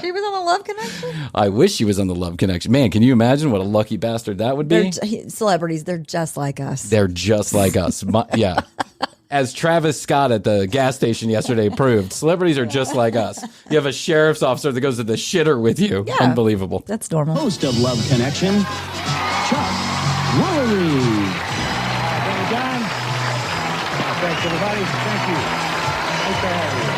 She was on the Love Connection? I wish she was on the Love Connection. Man, can you imagine what a lucky bastard that would be? Celebrities, they're just like us. They're just like us. Yeah. As Travis Scott at the gas station yesterday proved, celebrities are just like us. You have a sheriff's officer that goes to the shitter with you. Yeah. Unbelievable. That's normal. host of Love Connection, Chuck Woolery. John. Thanks, everybody. Thank you. Nice to have you.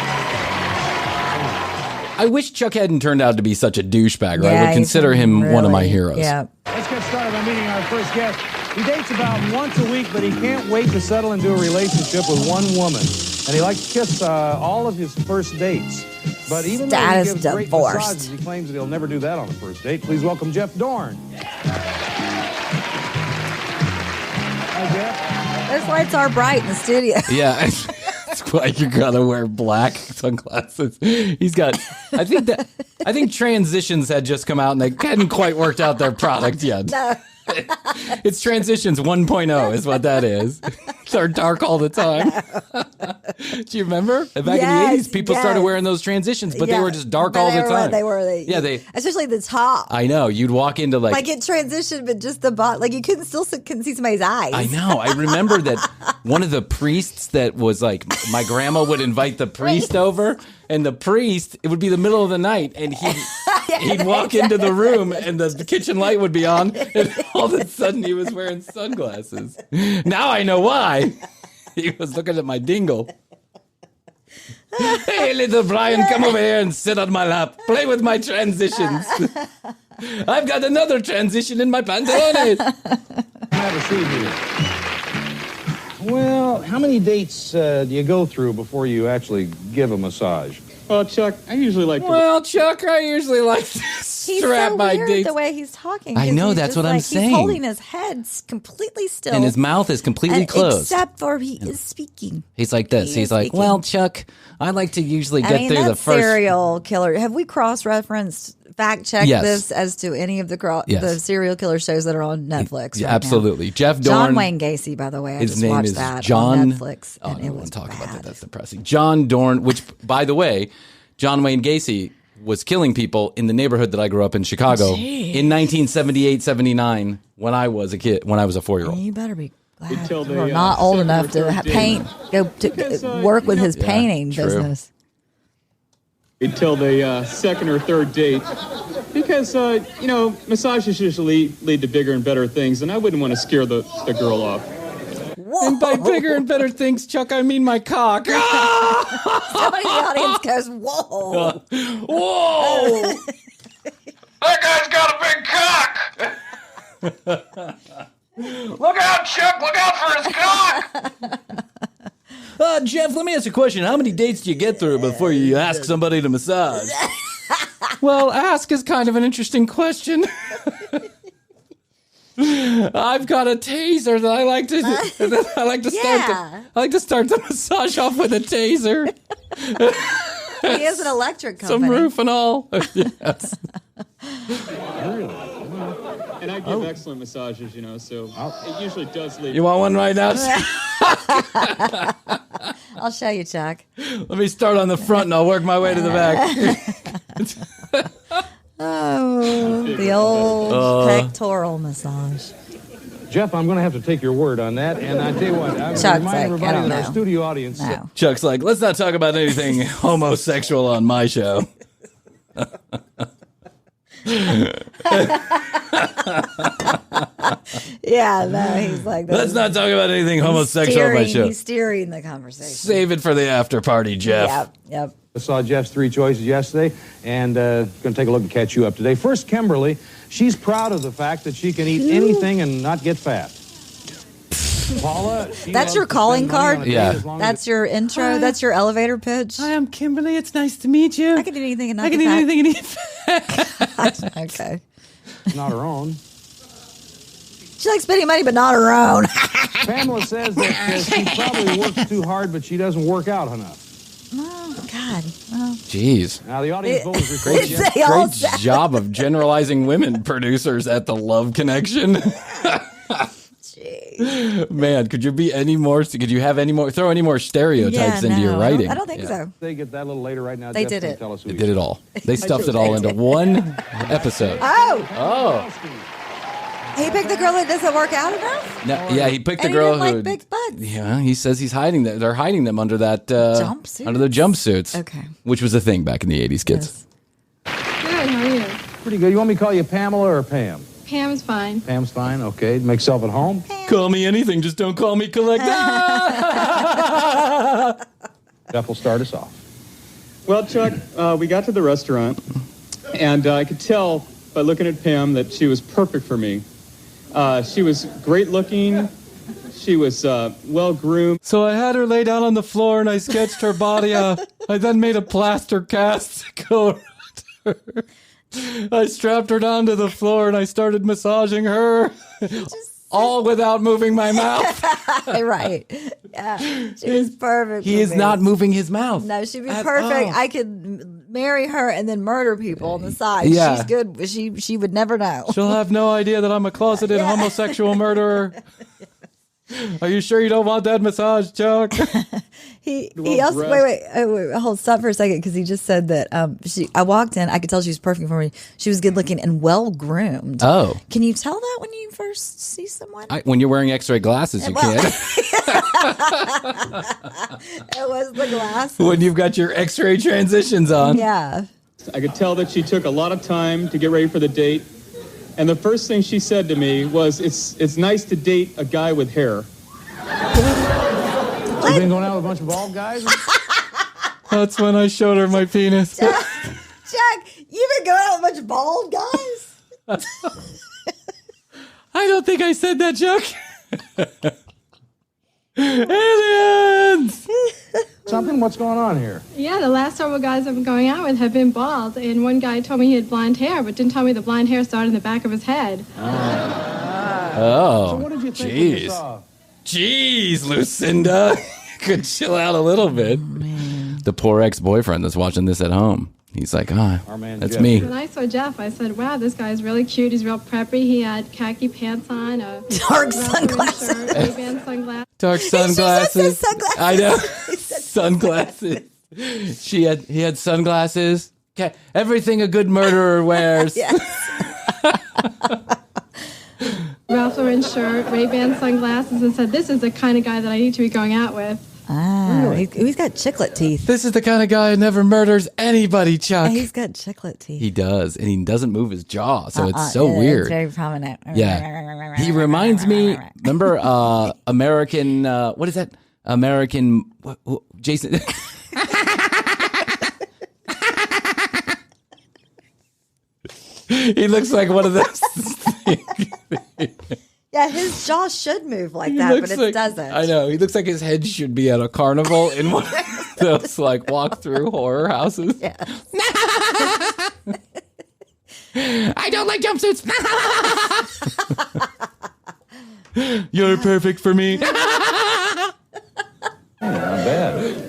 I wish Chuck hadn't turned out to be such a douchebag, or Yeah, I would he's consider him one of my really- heroes. Yeah. Let's get started by meeting our first guest. He dates about once a week, but he can't wait to settle into a relationship with one woman. And he likes to kiss all of his first dates. But even though he Status gives great divorced. massages, he claims that he'll never do that on a first date. Please welcome Jeff Dorn. Hi, Jeff. Those lights are bright in the studio. Yeah. That's why you gotta wear black sunglasses. He's got, I think Transitions had just come out and they hadn't quite worked out their product yet. No. It's Transitions 1.0 is what that is. They're dark all the time. Do you remember? Back in the 80s, people started wearing those Transitions, but they were just dark all the time. They were. Especially the top. I know. You'd walk into Like it transitioned, but just the bottom. Like you couldn't see somebody's eyes. I know. I remember that one of the priests that was like, my grandma would invite the priest over, and the priest, it would be the middle of the night, and he'd walk into the room, and the kitchen light would be on, and all of a sudden he was wearing sunglasses. Now I know why. He was looking at my dingle. Hey, little Bryan, come over here and sit on my lap. Play with my transitions. I've got another transition in my pantalones. Have a seat here. Well, how many dates do you go through before you actually give a massage? Well, Chuck, I usually like to... Well, Chuck, I usually like to strap so my weird dates. the way he's talking. I know, he's that's just what I'm saying. He's holding his head completely still. And his mouth is completely closed. Except for he is speaking. He's like this. He's like, speaking. well, Chuck, I like to usually get through the that first... serial killer. Have we cross-referenced, fact-checked Yes. this as to any of the serial killer shows that are on Netflix Yeah, right absolutely. now? Jeff Dorn. John Wayne Gacy, by the way. I His just name watched is that John... on Netflix. Oh, and no, it we was won't talk about bad. that. That's depressing. John Dorn, which, by the way, John Wayne Gacy was killing people in the neighborhood that I grew up in, Chicago, in 1978, 79, when I was a kid, when I was a 4-year-old. You better be glad Until you're they, not old second or enough to third date. paint, work with his painting true. business. Until the second or third date. Because, massages usually lead to bigger and better things, and I wouldn't want to scare the girl off. Whoa. And by bigger and better things, Chuck, I mean my cock. Somebody in the audience goes, whoa. Whoa! That guy's got a big cock! Look out, Chuck! Look out for his cock! Jeff, let me ask you a question. How many dates do you get through before you ask somebody to massage? Well, ask is kind of an interesting question. I've got a taser that I like to start the massage off with a taser. He is an electric company. Some roof and all. Yes. And I give excellent massages, so it usually does lead... You want one right now? I'll show you, Chuck. Let me start on the front and I'll work my way to the back. Oh, the old pectoral massage. Jeff, I'm going to have to take your word on that. And I tell you what, I'm going to Chuck's remind like, everybody I don't that our know. studio audience... No. Chuck's like, let's not talk about anything homosexual on my show. Yeah, no, he's like... Let's not talk about anything homosexual on my show. He's steering the conversation. Save it for the after party, Jeff. Yep. I saw Jeff's 3 choices yesterday, and going to take a look and catch you up today. First, Kimberly. She's proud of the fact that she can eat anything and not get fat. Paula, That's your calling card? Yeah. That's your intro? That's your elevator pitch? Hi, I'm Kimberly. It's nice to meet you. I can do anything and not I can get eat fat. anything and eat fat. Okay. Not her own. She likes spending money, but not her own. Pamela says that she probably works too hard, but she doesn't work out enough. Oh, God. Well, Jeez. Now, the audience vote was Great, recorded. great job of generalizing women producers at the Love Connection. Man, could you be any more? Could you have any more? Throw any more stereotypes into your writing? I don't think so. They get that a little later right now. They Jeff's did gonna it. Tell us who They he did is. it all. They stuffed it all into one episode. Oh. He picked the girl that doesn't work out enough? No, yeah, he picked the And girl he didn't who. like big butts. Yeah, he says he's hiding them. They're hiding them under that Jumpsuits? under the jumpsuits. Okay. Which was a thing back in the 80s, kids. Good, how are you? Pretty good. You want me to call you Pamela or Pam? Pam's fine. Pam's fine. Okay. Make yourself at home. Call me anything, just don't call me collect. Jeff will start us off. Well, Chuck, we got to the restaurant, and I could tell by looking at Pam that she was perfect for me. She was great looking. She was well groomed. So I had her lay down on the floor and I sketched her body. I then made a plaster cast to go around her. I strapped her down to the floor and I started massaging her. All without moving my mouth. Right. Yeah. She was perfect. He for is me. not moving his mouth. No, she'd be at perfect. all. I could marry her and then murder people on the side. Yeah. She's good. She would never know. She'll have no idea that I'm a closeted homosexual murderer. Are you sure you don't want that massage, Chuck? He also wait, hold, stop for a second, because he just said that I walked in, I could tell she was perfect for me. She was good looking and well groomed. Oh. Can you tell that when you first see someone? When you're wearing X-ray glasses, you can't. It was the glasses. When you've got your X-ray transitions on. Yeah. I could tell that she took a lot of time to get ready for the date. And the first thing she said to me was, it's nice to date a guy with hair. You been going out with a bunch of bald guys? That's when I showed her my penis. Jack, you've been going out with a bunch of bald guys? I don't think I said that, Chuck. Aliens! Something? What's going on here? Yeah, the last several guys I've been going out with have been bald, and one guy told me he had blonde hair, but didn't tell me the blonde hair started in the back of his head. Oh, So what did you think when you jeez. saw? Jeez, Lucinda. Could chill out a little bit. The poor ex-boyfriend that's watching this at home. He's like, that's Jeff. me. When I saw Jeff, I said, wow, this guy's really cute. He's real preppy. He had khaki pants on, a dark sunglasses, shirt, Ray-Ban sunglasses. Dark sunglasses. sunglasses. I know. Sunglasses. He had sunglasses. Okay. Everything a good murderer wears. Ralph Lauren shirt, Ray-Ban sunglasses, and said, this is the kind of guy that I need to be going out with. Ah, he's got chiclet teeth. This is the kind of guy who never murders anybody, Chuck. He's got chiclet teeth. He does, and he doesn't move his jaw, so it's so yeah, weird. It's very prominent. Yeah. He reminds me, remember American, what is that? American, Jason. He looks like one of those things. Yeah, his jaw should move like He that, looks but it like- doesn't. I know. He looks like his head should be at a carnival in one of those like walk-through horror houses. Yeah. I don't like jumpsuits. You're perfect for me. Not bad.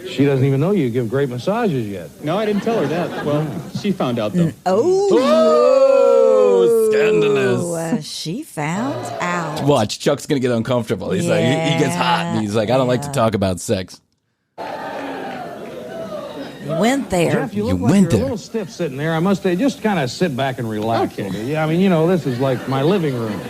She doesn't even know you give great massages yet. No, I didn't tell her that. Well, she found out, though. Oh, scandalous. She found out. Watch, Chuck's going to get uncomfortable. He's like, he gets hot. And he's like, I don't like to talk about sex. You went there. Jeff, you look like you're a little stiff sitting there. I must say, just kind of sit back and relax a little bit. Yeah, I mean, this is like my living room.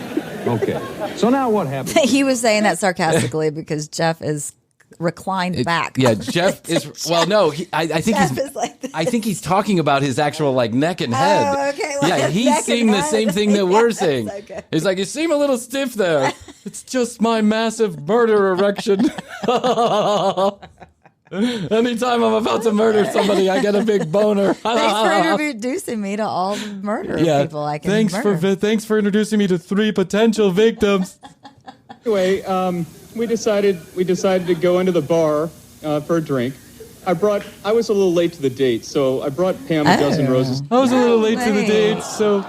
Okay. So now what happened? He was saying that sarcastically because Jeff is reclined back. Yeah, Jeff is. Well, no, I think Jeff he's. is like this. I think he's talking about his actual like neck and head. Oh, okay. Well, Yeah, his he's neck and seeing the head. same thing that we're Yes, seeing. okay. He's like, you seem a little stiff there. It's just my massive murder erection. Anytime I'm about to murder somebody, I get a big boner. Thanks for introducing me to all the murder people I can murder. Thanks for introducing me to 3 potential victims. Anyway, we decided to go into the bar for a drink. I was a little late to the date, so I brought Pam a dozen roses. I was a little late to the date, so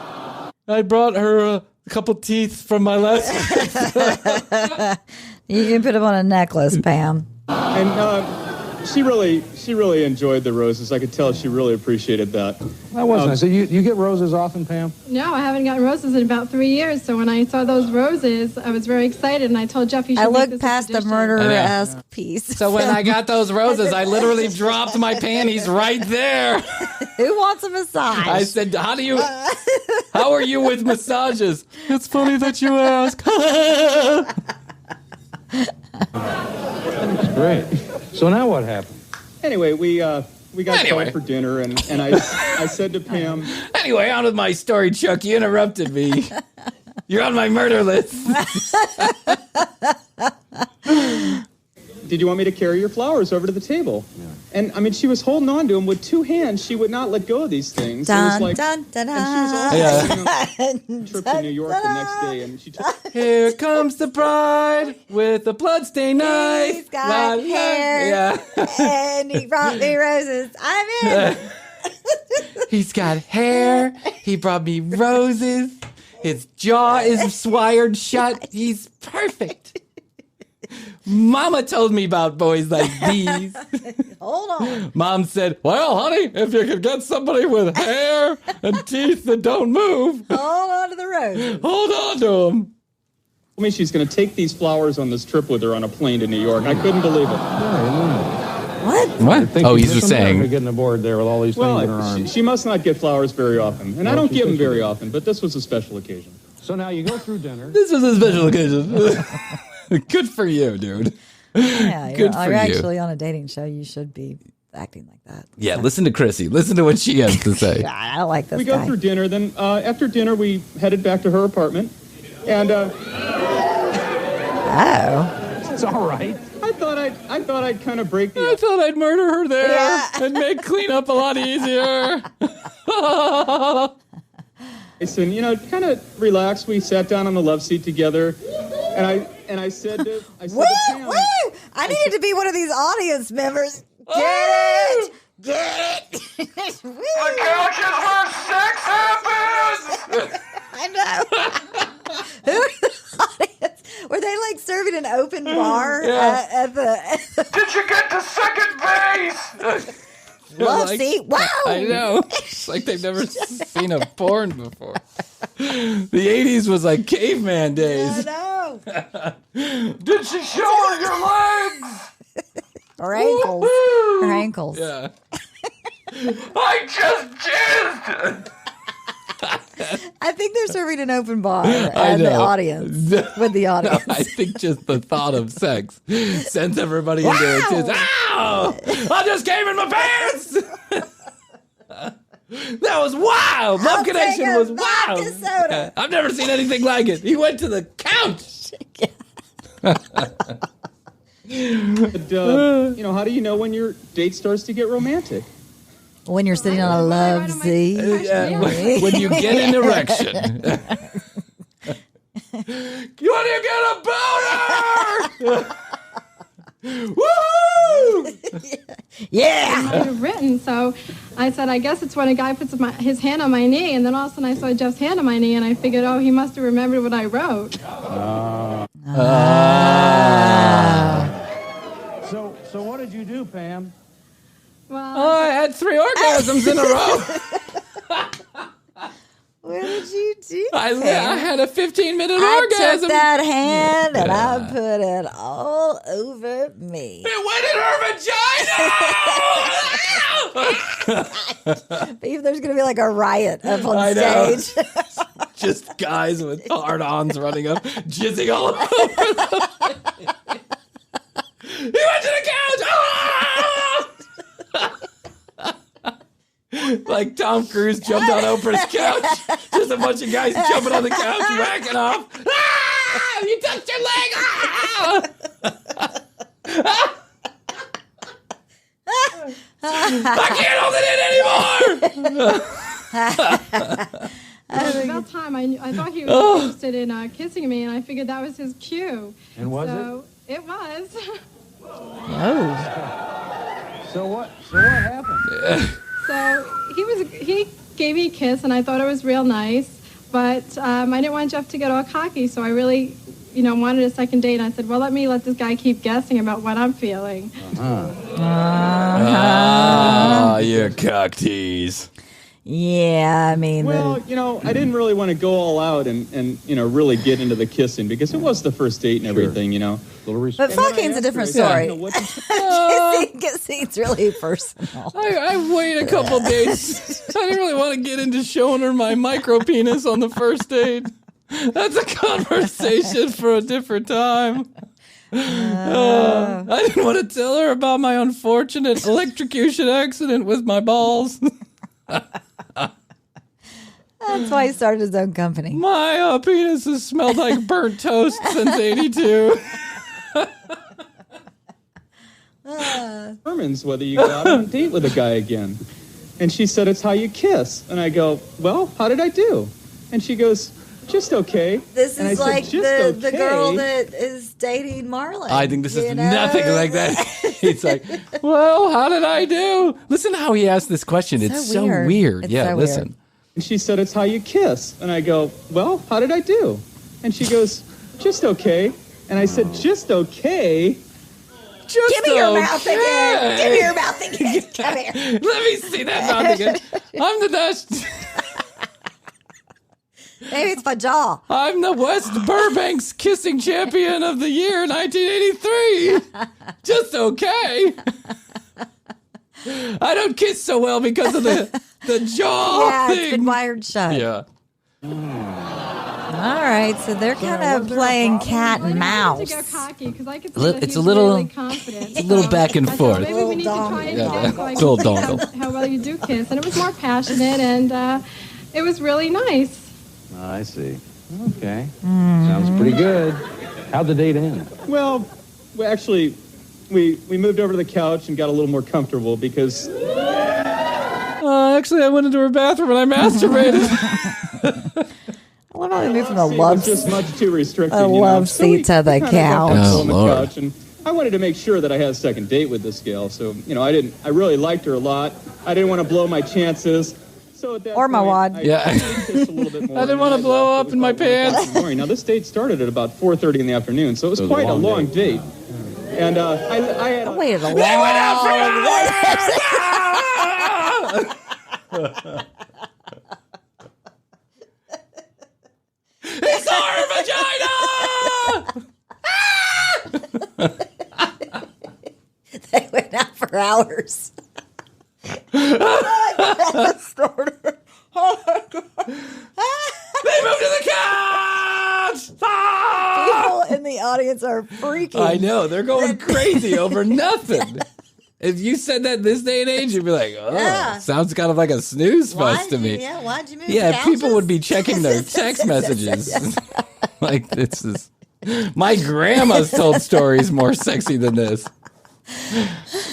I brought her A couple teeth from my last. You can put them on a necklace, Pam. And she really enjoyed the roses. I could tell she really appreciated that. That was nice. So you get roses often, Pam? No, I haven't gotten roses in about 3 years. So when I saw those roses, I was very excited, and I told Jeff he should I make looked this past the murderer-esque piece. So when I got those roses, I literally dropped my panties right there. Who wants a massage? I said, how are you with massages? It's funny that you ask. That's great. So now what happened? Anyway, we got called for dinner, and I said to Pam... Anyway, on with my story, Chuck. You interrupted me. You're on my murder list. Did you want me to carry your flowers over to the table? Yeah. And, I mean, she was holding on to them with two hands. She would not let go of these things. Dun, it was like, dun, dun, and she was all trip to New York the next day, and she took... Here comes the bride with the bloodstained knife. He's got hair, and he brought me roses. I'm in. He's got hair. He brought me roses. His jaw is wired shut. He's perfect. Mama told me about boys like these. Hold on. Mom said, well, honey, if you could get somebody with hair and teeth that don't move. Hold on to the roses. Hold on to them. Told me she's going to take these flowers on this trip with her on a plane to New York. I couldn't believe it. What? Oh, he's just saying. Getting aboard there with all these things in her arms. She must not get flowers very often. And I don't give them very often, but this was a special occasion. So now you go through dinner. This was a special occasion. Good for you, dude. Yeah, Good for you're you. actually on a dating show. You should be acting like that. Yeah, listen to Krissy. Listen to what she has to say. I don't like this We guy. go through dinner. Then after dinner, we headed back to her apartment. And it's all right. I thought I'd kind of break the. I thought I'd murder her there and make cleanup a lot easier. And kind of relax. We sat down on the love seat together, and I said to Pam, woo! I needed to be one of these audience members. Get it? The couch is where sex happens! I know. Who are the audience? Were they like serving an open bar at the... Did you get to second base? Love seat? Wow! I know. It's like they've never seen a porn before. The 80s was like caveman days. I know. Did she show her your legs? Her ankles. Woo-hoo! Her ankles. Yeah. I just jizzed! I think they're serving an open bar and the audience. With the audience. I think just the thought of sex sends everybody into a tizz. Ow! I just came in my pants! That was wild! Love Connection was wild! Soda. I've never seen anything like it. He went to the couch! But, how do you know when your date starts to get romantic? When you're sitting on a love seat. When you get an erection. You want to get a boner? Woo! Yeah! It might have written, so I said, I guess it's when a guy puts his hand on my knee, and then all of a sudden I saw Jeff's hand on my knee, and I figured, he must have remembered what I wrote. So what did you do, Pam? Well, I had 3 orgasms in a row. What did you do? I had a 15-minute I orgasm. took that hand and I put it all over me. It went in her vagina! Beef, there's going to be like a riot up on I know. stage. Just guys with hard-ons running up, jizzing all over them. He went to the couch! Like Tom Cruise jumped on Oprah's couch. Just a bunch of guys jumping on the couch, whacking off. Ah! You touched your leg! I can't hold it in anymore! about time. I thought he was interested in kissing me, and I figured that was his cue. And was it? It was. Oh. So what happened? So he gave me a kiss, and I thought it was real nice. but I didn't want Jeff to get all cocky, so I really, wanted a second date. And I said, well, let this guy keep guessing about what I'm feeling. You cock tease. Yeah, I mean... Well, I didn't really want to go all out and really get into the kissing because it was the first date and everything, But fucking's a different story. Kissing's really personal. I wait a couple days. I didn't really want to get into showing her my micro penis on the first date. That's a conversation for a different time. I didn't want to tell her about my unfortunate electrocution accident with my balls. That's why he started his own company. My penis has smelled like burnt toast since 82. Determines whether you go out on a date with a guy again. And she said, it's how you kiss. And I go, well, how did I do? And she goes, just okay. This and is I like said, the girl that is dating Marlon. I think this is nothing like that. It's like, well, how did I do? Listen how he asked this question. It's so weird. It's yeah, so listen. weird. And she said, it's how you kiss. And I go, well, how did I do? And she goes, just okay. And I said, just okay? Give me your mouth again. Give me your mouth again. Come here. Let me see that mouth again. I'm the best. Maybe it's my jaw. I'm the West Burbank's kissing champion of the year, 1983. Just okay. I don't kiss so well because of the jaw thing. It's been wired shut. Yeah. All right, so they're kind of playing cat and mouse. It's a little back and forth. Maybe we need to try it again so I Little can see dongle. how well you do kiss. And it was more passionate, and it was really nice. I see. Okay. Sounds pretty good. How'd the date end? Well, actually, we moved over to the couch and got a little more comfortable because... actually, I went into her bathroom and I masturbated. I love how they moved from the love just much too restricted. A love seat to the couch. On the couch, and I wanted to make sure that I had a second date with this gal. So I really liked her a lot. I didn't want to blow my chances. So at that or my wad. I kissed a little bit more. I didn't want to blow up in my pants. Now this date started at about 4:30 in the afternoon, so it was quite a long date. And I had waited a long It's our vagina! They went out for hours. They moved to the couch! People in the audience are freaking. I know, they're going crazy over nothing. If you said that this day and age, you'd be like, sounds kind of like a snooze fest to me. Why'd you move People would be checking their text messages. Like, this is... My grandma's told stories more sexy than this.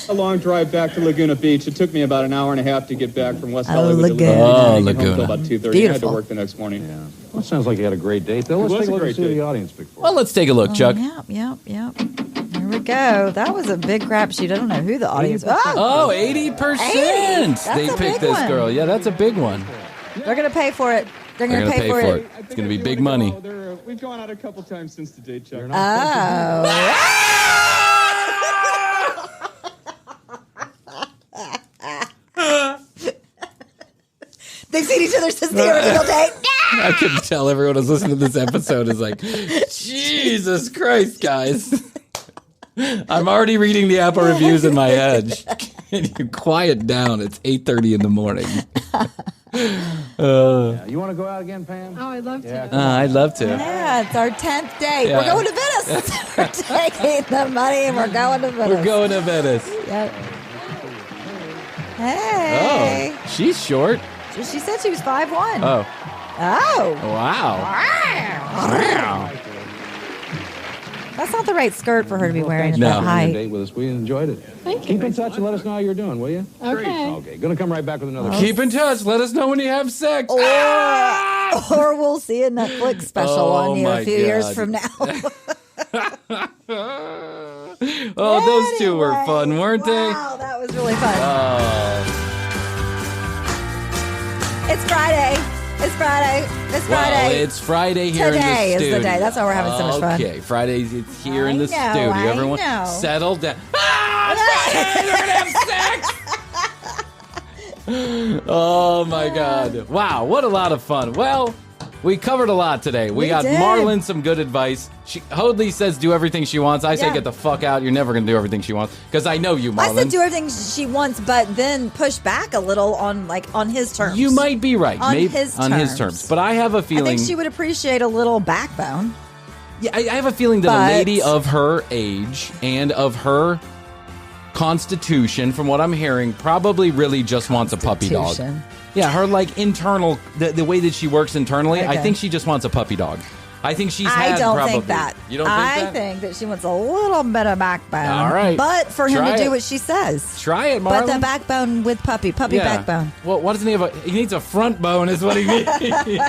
a long drive back to Laguna Beach. It took me about an hour and a half to get back from West Hollywood to Laguna. Until about 2:30. I had to work the next morning. Yeah. Well, sounds like you had a great date, though. Let's take a look and see what the audience picked for. Well, let's take a look, Chuck. Yep. Here we go. That was a big crapshoot. I don't know who the audience was. 80%. They picked this girl. Yeah, that's a big one. They're going to pay for it. They're going to pay for it. It's going to be big money. We've gone out a couple times since the date, Chuck. They've seen each other since the original date. I can tell everyone who's listening to this episode is like, Jesus Christ, guys. I'm already reading the Apple reviews in my head. Can you quiet down? It's 8:30 in the morning. You want to go out again, Pam? Oh, I'd love to. I'd love to. Yeah, it's our 10th date. Yeah. We're going to Venice. We're taking the money and we're going to Venice. We're going to Venice. Yep. Hey. Oh, she's short. She said she was 5'1". Oh. Wow. That's not the right skirt for her to be wearing at that height. Date with us. We enjoyed it. Thank you. Keep in touch and let us know how you're doing, will you? Okay. Okay. Going to come right back with another. Keep in touch. Let us know when you have sex. Or we'll see a Netflix special on you a few years from now. Those two were fun, weren't they? Wow, that was really fun. It's Friday. It's Friday. It's Friday. Well, it's Friday here Today in the studio. is the day. That's why we're having so much fun. Okay, Fridays, it's here in the studio. I Everyone know. settle down. Friday! You're going to have sex! Oh, my God. Wow, what a lot of fun. Well, we covered a lot today. We got did. Marlon some good advice. Hoadley says do everything she wants. I say Yeah. get the fuck out. You're never going to do everything she wants. Because I know you, Marlon. I said do everything she wants, but then push back a little on his terms. You might be right. On Maybe his on his terms. But I have a feeling. I think she would appreciate a little backbone. Yeah, I have a feeling that a lady of her age and of her constitution, from what I'm hearing, probably really just wants a puppy dog. Yeah, her internal, the way that she works internally, I think she just wants a puppy dog. I think she's had I don't probably. think that. You don't think that? I think that she wants a little bit of backbone. All right. But for him Try to do it. what she says. Try it, Marlon. But the backbone with puppy backbone. Well, what doesn't he have? He needs a front bone is what he needs.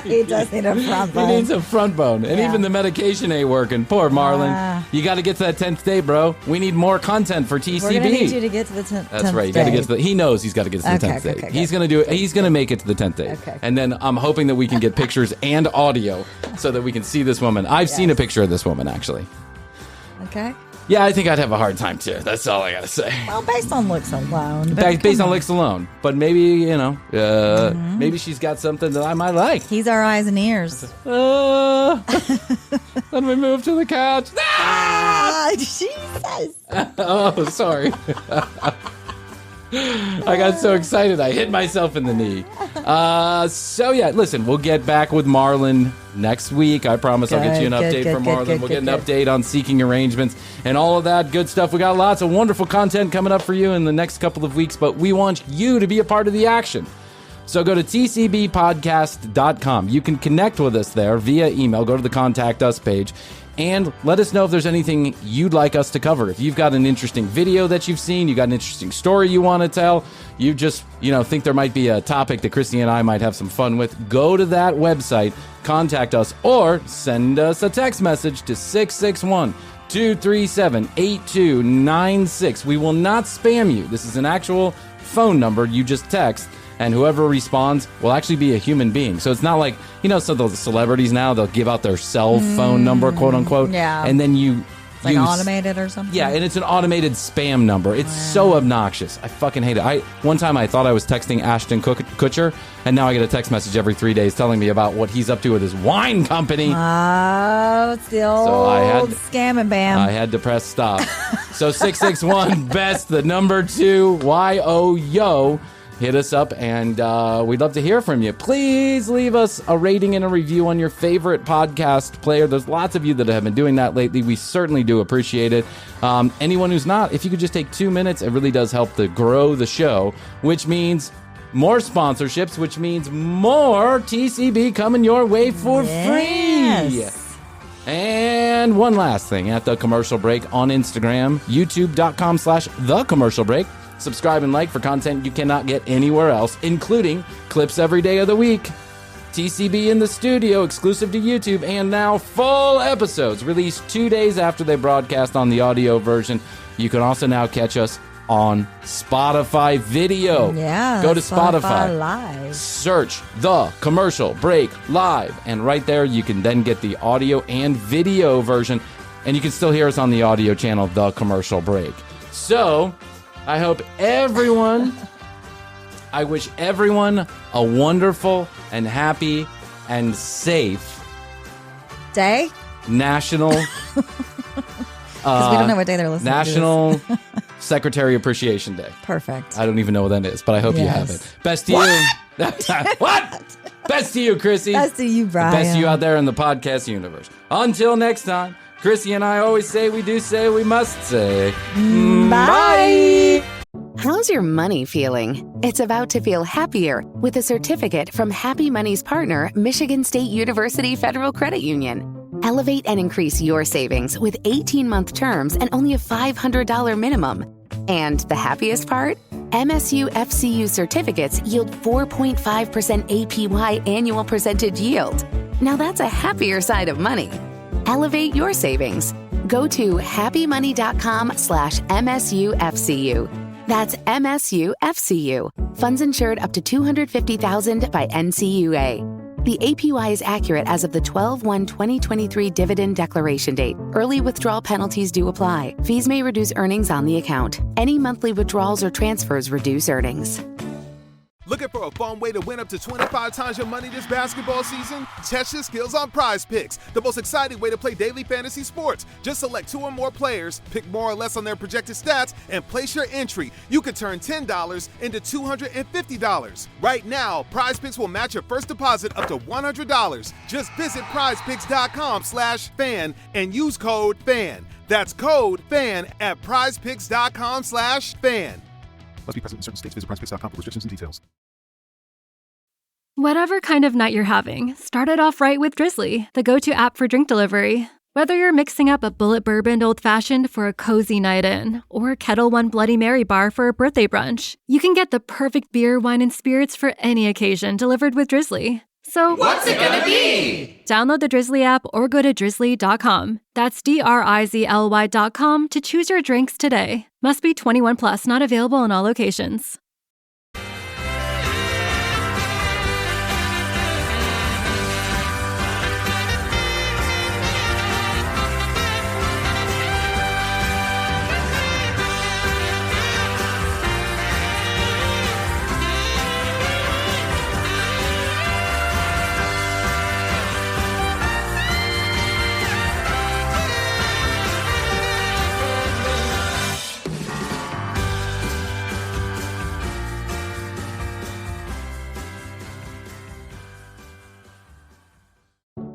He does need a front bone. He needs a front bone. And even the medication ain't working. Poor Marlon. You got to get to that 10th day, bro. We need more content for TCB. We're going to need you to get to the 10th That's right. You got to get to he knows he's got to get to the 10th day. Okay, he's going to do it. He's going to make it to the 10th day. Okay. And then I'm hoping that we can get pictures and audio so that we can see this woman. I've seen a picture of this woman, actually. Okay. Yeah, I think I'd have a hard time, too. That's all I got to say. Well, based on looks alone. Based on looks alone. But maybe, maybe she's got something that I might like. He's our eyes and ears. Let me move to the couch. Jesus. Oh, sorry. I got so excited I hit myself in the knee. So yeah, listen, we'll get back with Marlon next week. I promise I'll get you an update from Marlon. We'll get an update on seeking arrangements and all of that good stuff. We got lots of wonderful content coming up for you in the next couple of weeks, but we want you to be a part of the action. So go to tcbpodcast.com. You can connect with us there via email. Go to the Contact Us page. And let us know if there's anything you'd like us to cover. If you've got an interesting video that you've seen, you got an interesting story you want to tell, you just, think there might be a topic that Krissy and I might have some fun with, go to that website, contact us, or send us a text message to 661-237-8296. We will not spam you. This is an actual phone number you just text. And whoever responds will actually be a human being. So it's not like, so the celebrities now, they'll give out their cell phone number, quote unquote. Yeah. And then you It's like automated or something? Yeah, and it's an automated spam number. It's so obnoxious. I fucking hate it. One time I thought I was texting Ashton Kutcher, and now I get a text message every 3 days telling me about what he's up to with his wine company. Oh, it's the old scam and bam. I had to press stop. So 661-BEST, the number 2, YO. Hit us up, and we'd love to hear from you. Please leave us a rating and a review on your favorite podcast player. There's lots of you that have been doing that lately. We certainly do appreciate it. Anyone who's not, if you could just take 2 minutes, it really does help to grow the show, which means more sponsorships, which means more TCB coming your way for free. And one last thing, at The Commercial Break on Instagram, youtube.com/thecommercialbreak. Subscribe and like for content you cannot get anywhere else, including clips every day of the week, TCB in the studio, exclusive to YouTube, and now full episodes released 2 days after they broadcast on the audio version. You can also now catch us on Spotify video. Yeah. Go to Spotify. Live. Search The Commercial Break Live, and right there you can then get the audio and video version, and you can still hear us on the audio channel, The Commercial Break. So I hope I wish everyone a wonderful and happy and safe day. National. Because we don't know what day they're listening National to. Secretary Appreciation Day. Perfect. I don't even know what that is, but I hope you have it. Best to you. What? Best to you, Krissy. Best to you, Bryan. Best to you out there in the podcast universe. Until next time. Krissy and I always say, we do say, we must say. Bye. How's your money feeling? It's about to feel happier with a certificate from Happy Money's partner, Michigan State University Federal Credit Union. Elevate and increase your savings with 18-month terms and only a $500 minimum. And the happiest part? MSU FCU certificates yield 4.5% APY annual percentage yield. Now that's a happier side of money. Elevate your savings. Go to happymoney.com/MSUFCU. That's MSUFCU. Funds insured up to $250,000 by NCUA. The APY is accurate as of the 12/1/2023 dividend declaration date. Early withdrawal penalties do apply. Fees may reduce earnings on the account. Any monthly withdrawals or transfers reduce earnings. Looking for a fun way to win up to 25 times your money this basketball season? Test your skills on Prize Picks, the most exciting way to play daily fantasy sports. Just select 2 or more players, pick more or less on their projected stats, and place your entry. You could turn $10 into $250. Right now, Prize Picks will match your first deposit up to $100. Just visit prizepicks.com/fan and use code FAN. That's code FAN at prizepicks.com/fan. Must be present in certain states. Visit prizepicks.com for restrictions and details. Whatever kind of night you're having, start it off right with Drizzly, the go-to app for drink delivery. Whether you're mixing up a bullet bourbon old-fashioned for a cozy night in, or Kettle One Bloody Mary bar for a birthday brunch, you can get the perfect beer, wine, and spirits for any occasion delivered with Drizzly. So, what's it gonna be? Download the Drizzly app or go to drizzly.com. That's DRIZLY.com to choose your drinks today. Must be 21 plus, not available in all locations.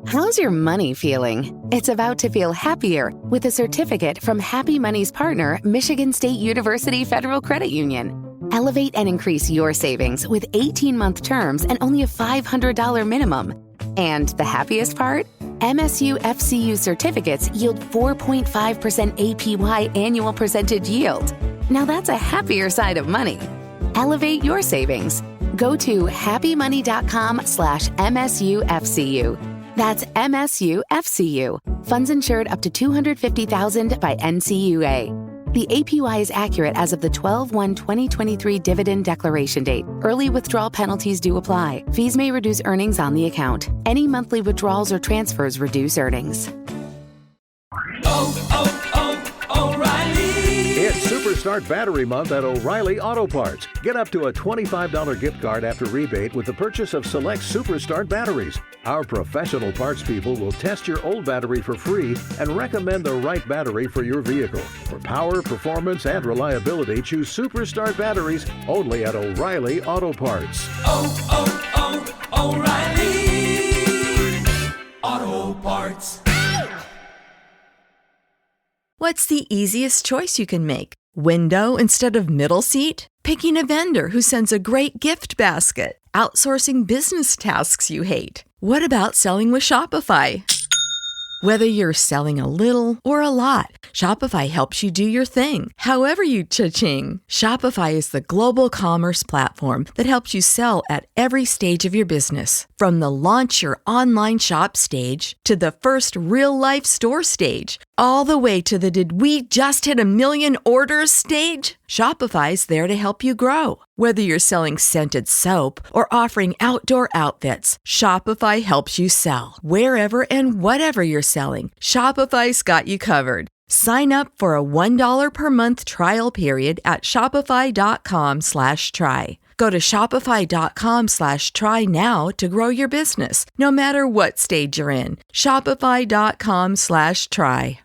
How's your money feeling? It's about to feel happier with a certificate from Happy Money's partner, Michigan State University Federal Credit Union. Elevate and increase your savings with 18-month terms and only a $500 minimum. And the happiest part? MSU FCU certificates yield 4.5% APY annual percentage yield. Now that's a happier side of money. Elevate your savings. Go to happymoney.com/MSUFCU. That's MSUFCU. Funds insured up to $250,000 by NCUA. The APY is accurate as of the 12/1/2023 dividend declaration date. Early withdrawal penalties do apply. Fees may reduce earnings on the account. Any monthly withdrawals or transfers reduce earnings. It's Superstart Battery Month at O'Reilly Auto Parts. Get up to a $25 gift card after rebate with the purchase of select Superstart batteries. Our professional parts people will test your old battery for free and recommend the right battery for your vehicle. For power, performance, and reliability, choose Superstart batteries only at O'Reilly Auto Parts. O'Reilly Auto Parts. What's the easiest choice you can make? Window instead of middle seat? Picking a vendor who sends a great gift basket? Outsourcing business tasks you hate? What about selling with Shopify? Whether you're selling a little or a lot, Shopify helps you do your thing, however you cha-ching. Shopify is the global commerce platform that helps you sell at every stage of your business. From the launch your online shop stage to the first real-life store stage, all the way to the did we just hit 1 million orders stage. Shopify's there to help you grow. Whether you're selling scented soap or offering outdoor outfits, Shopify helps you sell. Wherever and whatever you're selling, Shopify's got you covered. Sign up for a $1 per month trial period at shopify.com/try. Go to shopify.com/try now to grow your business, no matter what stage you're in. Shopify.com/try.